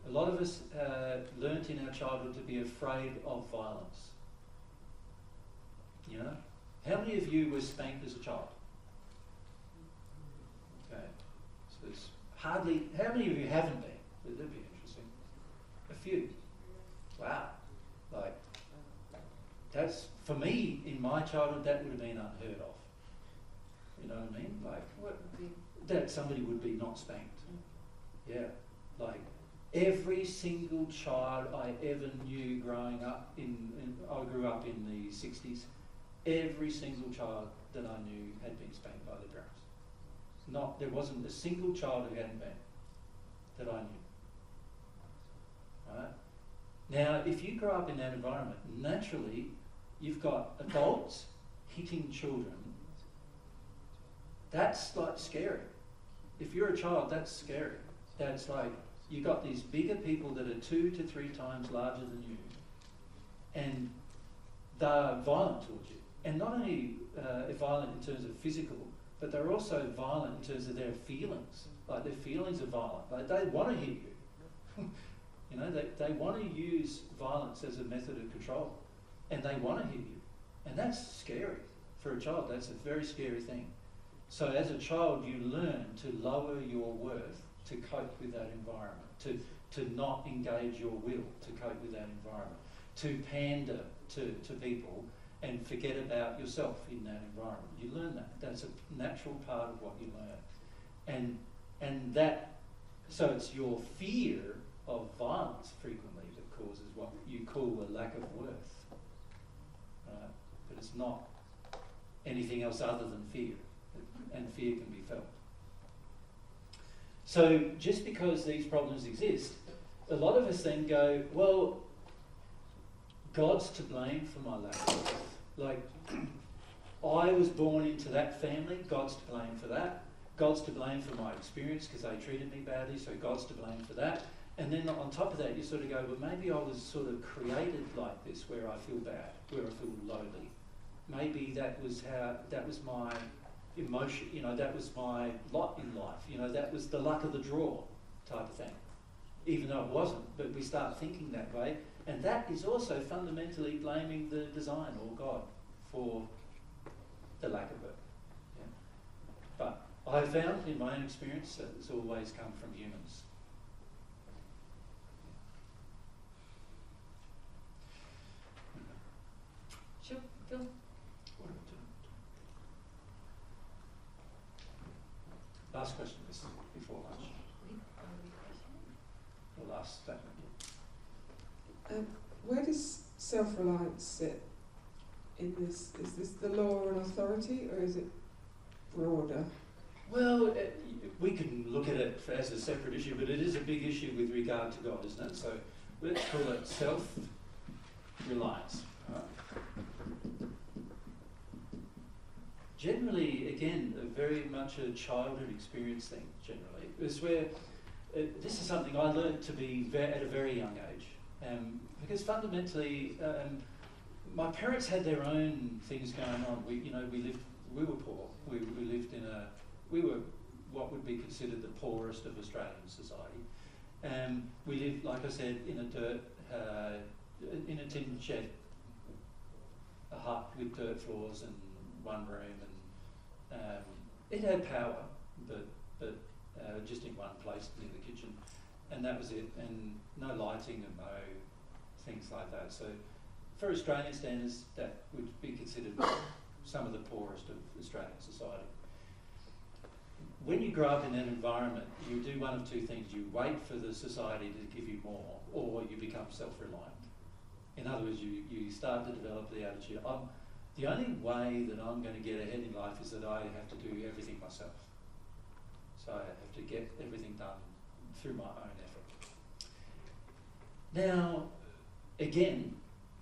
A lot of us learnt in our childhood to be afraid of violence. You know? How many of you were spanked as a child? Okay. So there's hardly... How many of you haven't been? That'd be interesting. A few. Wow. Like, that's... For me, in my childhood, that would have been unheard of. You know what I mean? Like... What would be? That somebody would be not spanked. Yeah. Like... Every single child I ever knew growing up I grew up in the 60s, every single child that I knew had been spanked by their parents. There wasn't a single child who hadn't been, that I knew. Right? Now, if you grow up in that environment, naturally, you've got adults hitting children. That's like scary. If you're a child, that's scary. That's like, you've got these bigger people that are 2 to 3 times larger than you, and they're violent towards you. And not only violent in terms of physical, but they're also violent in terms of their feelings. Like, their feelings are violent. Like, they want to hit you. You know, they want to use violence as a method of control, and they want to hit you. And that's scary. For a child, that's a very scary thing. So as a child, you learn to lower your worth to cope with that environment, to not engage your will to cope with that environment, to pander to people and forget about yourself in that environment. You learn that. That's a natural part of what you learn. And that, so it's your fear of violence frequently that causes what you call a lack of worth. Right? But it's not anything else other than fear. And fear can be felt. So just because these problems exist, a lot of us then go, well, God's to blame for my lack of worth. Like, I was born into that family, God's to blame for that. God's to blame for my experience because they treated me badly, so God's to blame for that. And then on top of that, you sort of go, well, maybe I was sort of created like this, where I feel bad, where I feel lowly. Maybe that was my emotion, you know, that was my lot in life, you know, that was the luck of the draw type of thing. Even though it wasn't, but we start thinking that way. And that is also fundamentally blaming the design or God for the lack of it. Yeah. But I found in my own experience that it's always come from humans. Sure, Phil? What are we doing? Last question, this is before lunch. The last statement. Where does self-reliance sit in this? Is this the law and authority, or is it broader? Well, we can look at it as a separate issue, but it is a big issue with regard to God, isn't it? So let's call it self-reliance. Right? Generally, again, very much a childhood experience thing, generally. It's where, this is something I learned to be at a very young age. Because fundamentally, my parents had their own things going on. We were poor. We were what would be considered the poorest of Australian society. We lived, like I said, in a dirt in a tin shed, a hut with dirt floors and one room, and it had power, but just in one place near the kitchen, and that was it, and no lighting and no things like that. So for Australian standards, that would be considered some of the poorest of Australian society. When you grow up in that environment, you do one of two things. You wait for the society to give you more, or you become self-reliant. In other words, you start to develop the attitude, the only way that I'm going to get ahead in life is that I have to do everything myself. So I have to get everything done through my own effort. Now, again,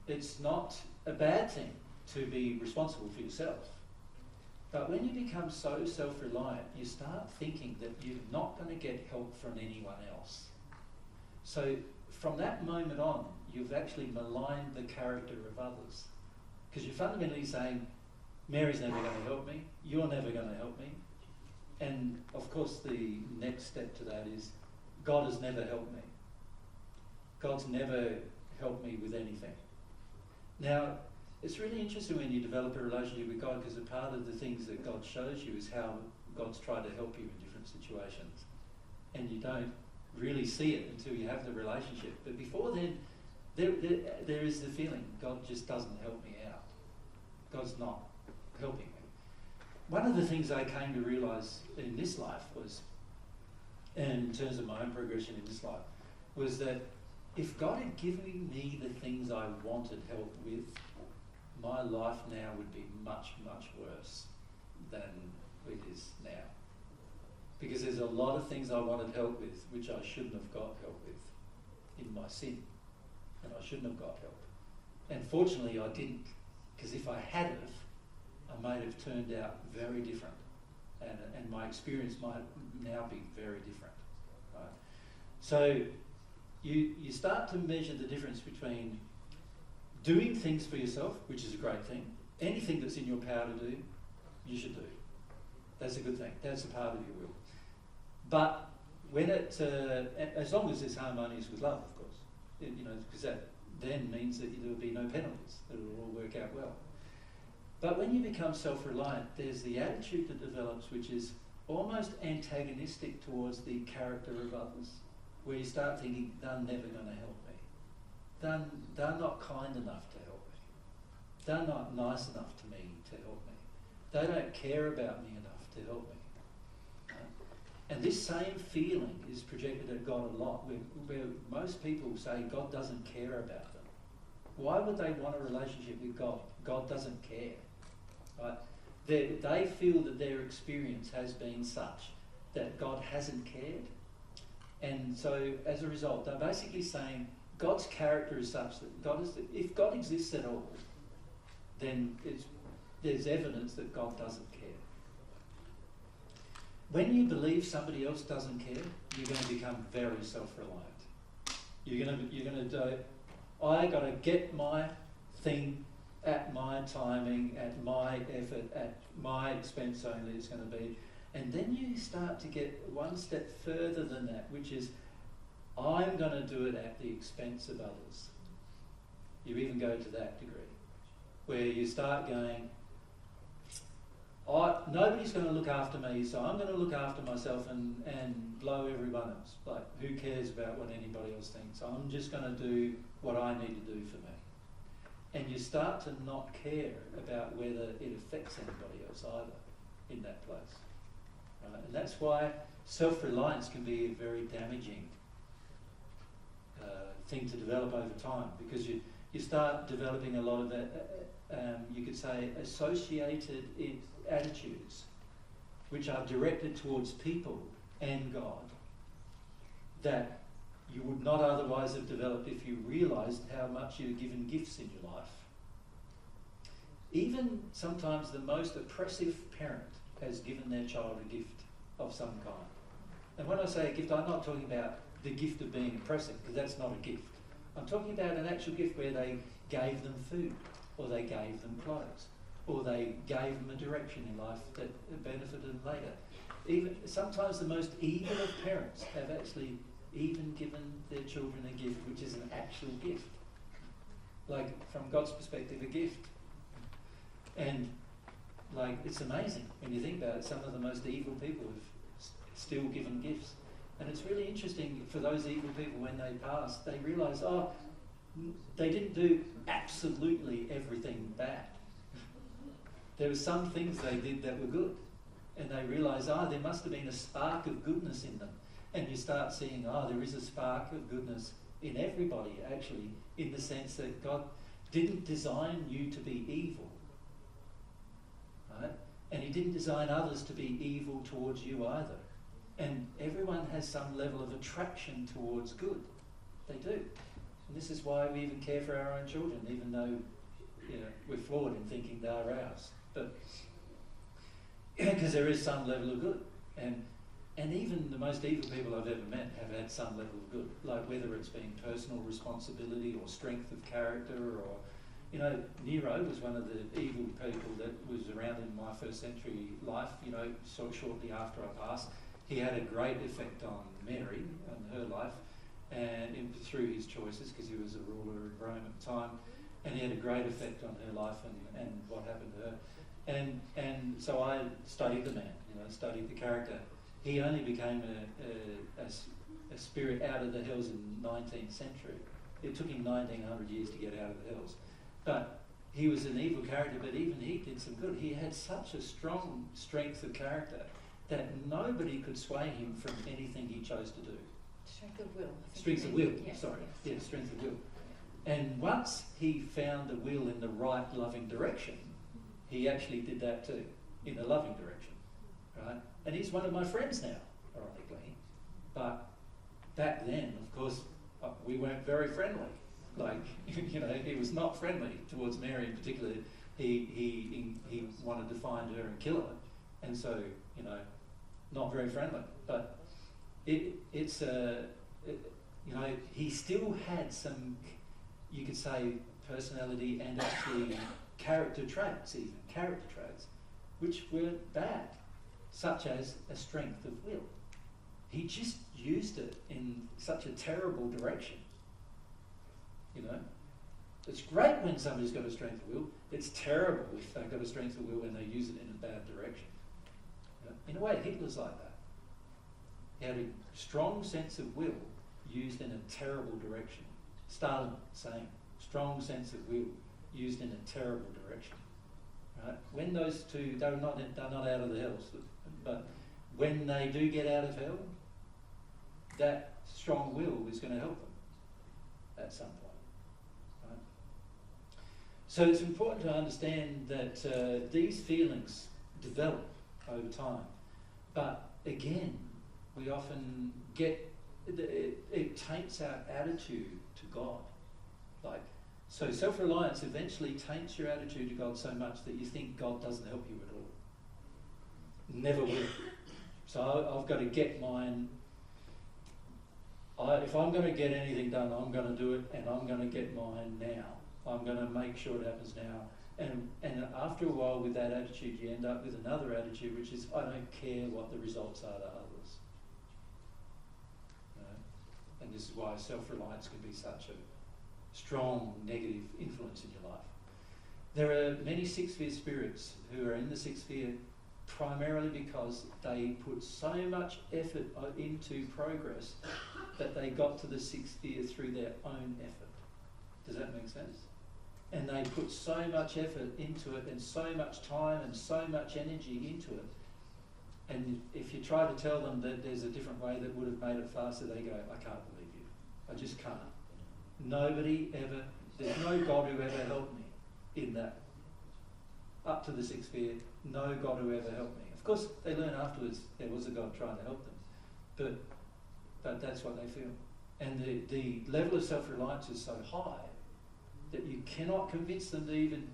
it's not a bad thing to be responsible for yourself. But when you become so self-reliant, you start thinking that you're not going to get help from anyone else. So from that moment on, you've actually maligned the character of others. Because you're fundamentally saying, Mary's never going to help me, you're never going to help me. And of course the next step to that is, God has never helped me. God's never helped me with anything. Now, it's really interesting when you develop a relationship with God, because a part of the things that God shows you is how God's tried to help you in different situations. And you don't really see it until you have the relationship. But before then, there is the feeling God just doesn't help me out. God's not helping me. One of the things I came to realise in this life was, and in terms of my own progression in this life, was that if God had given me the things I wanted help with, my life now would be much, much worse than it is now. Because there's a lot of things I wanted help with which I shouldn't have got help with in my sin. And I shouldn't have got help. And fortunately I didn't. Because if I had have, I might have turned out very different. And my experience might now be very different. Right? So you start to measure the difference between doing things for yourself, which is a great thing. Anything that's in your power to do, you should do. That's a good thing. That's a part of your will. But when it, as long as it's harmonious with love, of course, because that then means that there will be no penalties, that it will all work out well. But when you become self-reliant, there's the attitude that develops which is almost antagonistic towards the character of others, where you start thinking, they're never going to help me. They're not kind enough to help me. They're not nice enough to me to help me. They don't care about me enough to help me. And this same feeling is projected at God a lot, where most people say God doesn't care about them. Why would they want a relationship with God? God doesn't care. Right? They feel that their experience has been such that God hasn't cared. And so as a result, they're basically saying God's character is such that if God exists at all, then there's evidence that God doesn't care. When you believe somebody else doesn't care, you're going to become very self-reliant. You're going to I got to get my thing at my timing, at my effort, at my expense only it's going to be. And then you start to get one step further than that, which is, I'm going to do it at the expense of others. You even go to that degree, where you start going, nobody's going to look after me, so I'm going to look after myself and blow everyone else. Like, who cares about what anybody else thinks? I'm just going to do what I need to do for me. And you start to not care about whether it affects anybody else either in that place. Right? And that's why self-reliance can be a very damaging thing to develop over time, because you start developing a lot of you could say associated attitudes which are directed towards people and God that you would not otherwise have developed if you realised how much you're given gifts in your life. Even sometimes the most oppressive parent has given their child a gift of some kind. And when I say a gift, I'm not talking about the gift of being oppressive, because that's not a gift. I'm talking about an actual gift where they gave them food, or they gave them clothes, or they gave them a direction in life that benefited them later. Even sometimes the most evil of parents have actually even given their children a gift, which is an actual gift. Like, from God's perspective, a gift. And, like, it's amazing when you think about it. Some of the most evil people have still given gifts. And it's really interesting for those evil people, when they pass, they realise, they didn't do absolutely everything bad. There were some things they did that were good. And they realise, there must have been a spark of goodness in them. And you start seeing, there is a spark of goodness in everybody, actually, in the sense that God didn't design you to be evil. Right? And he didn't design others to be evil towards you either. And everyone has some level of attraction towards good. They do. And this is why we even care for our own children, even though we're flawed in thinking they are ours. But because there is some level of good. And even the most evil people I've ever met have had some level of good, like whether it's been personal responsibility or strength of character, or, Nero was one of the evil people that was around in my first century life, shortly after I passed. He had a great effect on Mary, on her life, and through his choices, because he was a ruler of Rome at the time, and he had a great effect on her life and what happened to her. And so I studied the man, studied the character. He only became a spirit out of the hells in the 19th century. It took him 1900 years to get out of the hells. But he was an evil character, but even he did some good. He had such a strong strength of character that nobody could sway him from anything he chose to do. Strength of will. Strength of will, yes, sorry. Yes. Yeah, strength of will. And once he found the will in the right loving direction, he actually did that too, in the loving direction, right? And he's one of my friends now, ironically. But back then, of course, we weren't very friendly. Like, he was not friendly towards Mary in particular. He wanted to find her and kill her. And so, not very friendly. But he still had some, you could say, personality and actually character traits, which weren't bad, such as a strength of will. He just used it in such a terrible direction. It's great when somebody's got a strength of will. It's terrible if they've got a strength of will and they use it in a bad direction. In a way, Hitler's like that. He had a strong sense of will used in a terrible direction. Stalin, same. Strong sense of will used in a terrible direction. Right? When those two, they're not out of the hells, but when they do get out of hell, that strong will is going to help them at some point. Right? So it's important to understand that these feelings develop over time. But again, we often get, it taints our attitude to God. So self-reliance eventually taints your attitude to God so much that you think God doesn't help you at all. Never will. So I've got to get mine. If I'm going to get anything done, I'm going to do it, and I'm going to get mine now. I'm going to make sure it happens now. And after a while, with that attitude, you end up with another attitude, which is, I don't care what the results are to others. And this is why self-reliance can be such a strong negative influence in your life. There are many sixth sphere spirits who are in the sixth sphere primarily because they put so much effort into progress that they got to the sixth sphere through their own effort. Does that make sense? And they put so much effort into it, and so much time and so much energy into it. And if you try to tell them that there's a different way that would have made it faster, they go, I can't believe you. I just can't. Nobody ever, there's no God who ever helped me in that. Up to the sixth sphere, no God who ever helped me. Of course, they learn afterwards there was a God trying to help them. But that's what they feel. And the level of self-reliance is so high that you cannot convince them to even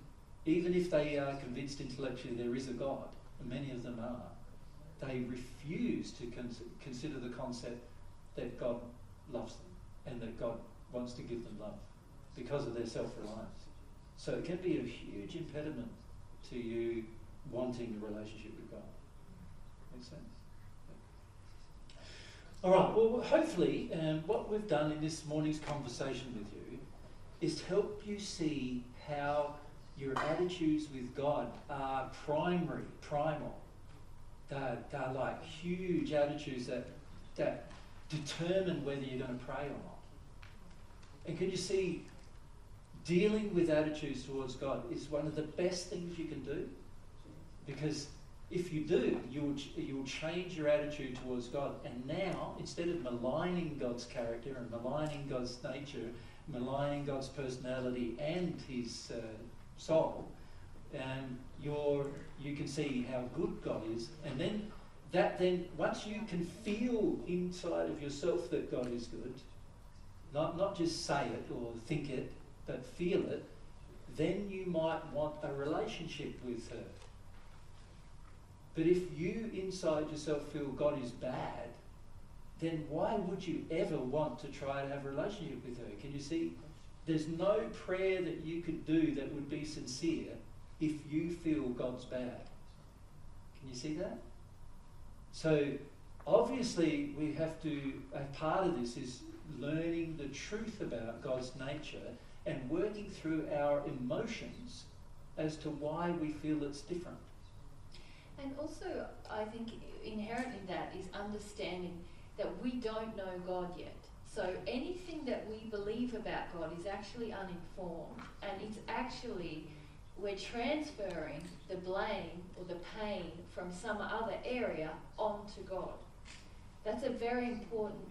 if they are convinced intellectually there is a God, and many of them are, they refuse to consider the concept that God loves them and that God wants to give them love because of their self-reliance. So it can be a huge impediment to you wanting a relationship with God. Makes sense? All right, well, hopefully what we've done in this morning's conversation with you is help you see how your attitudes with God are primal. They're like huge attitudes that determine whether you're going to pray or not. And can you see, dealing with attitudes towards God is one of the best things you can do, because if you do, you'll change your attitude towards God. And now, instead of maligning God's character and maligning God's nature, maligning God's personality and his soul, you can see how good God is. And then once you can feel inside of yourself that God is good, not just say it or think it, but feel it, then you might want a relationship with her. But if you inside yourself feel God is bad, then why would you ever want to try to have a relationship with her? Can you see? There's no prayer that you could do that would be sincere if you feel God's bad. Can you see that? So obviously we have to, a part of this is learning the truth about God's nature and working through our emotions as to why we feel it's different. And also, I think inherent in that is understanding that we don't know God yet. So anything that we believe about God is actually uninformed, and it's actually, we're transferring the blame or the pain from some other area onto God. That's a very important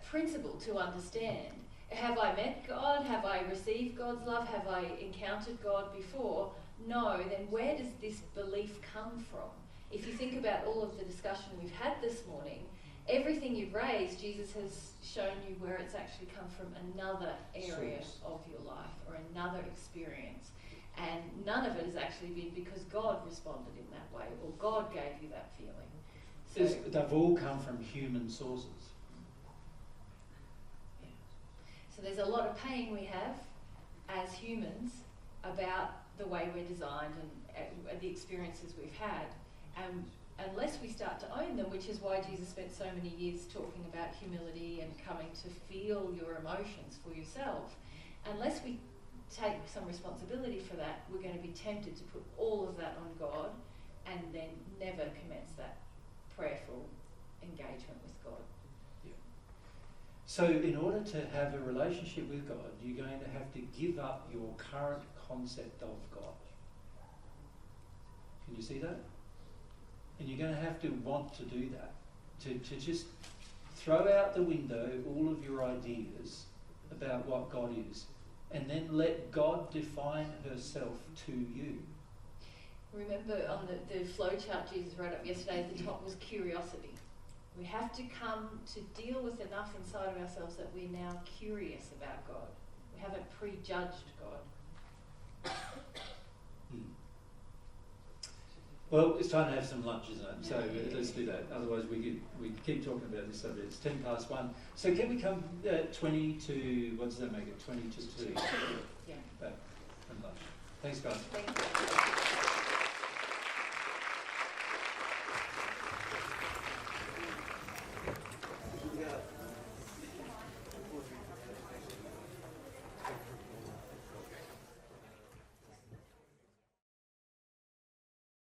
principle to understand. Have I met God? Have I received God's love? Have I encountered God before? No, then where does this belief come from? If you think about all of the discussion we've had this morning, everything you've raised, Jesus has shown you where it's actually come from another area of your life or another experience. And none of it has actually been because God responded in that way or God gave you that feeling. So they've all come from human sources. Yeah. So there's a lot of pain we have as humans about the way we're designed and the experiences we've had. Unless we start to own them, which is why Jesus spent so many years talking about humility and coming to feel your emotions for yourself, unless we take some responsibility for that, we're going to be tempted to put all of that on God and then never commence that prayerful engagement with God. Yeah. So in order to have a relationship with God, you're going to have to give up your current concept of God. Can you see that? And you're going to have to want to do that, to just throw out the window all of your ideas about what God is, and then let God define herself to you. Remember on the flow chart Jesus wrote up yesterday, at the top was curiosity. We have to come to deal with enough inside of ourselves that we're now curious about God. We haven't prejudged God. Well, it's time to have some lunch, isn't it? So let's do that. Otherwise, we keep talking about this subject. It's 1:10. So can we come 20 to, what does that make it? 20 to 2. Yeah. Back from lunch. Thanks, guys. Thank you.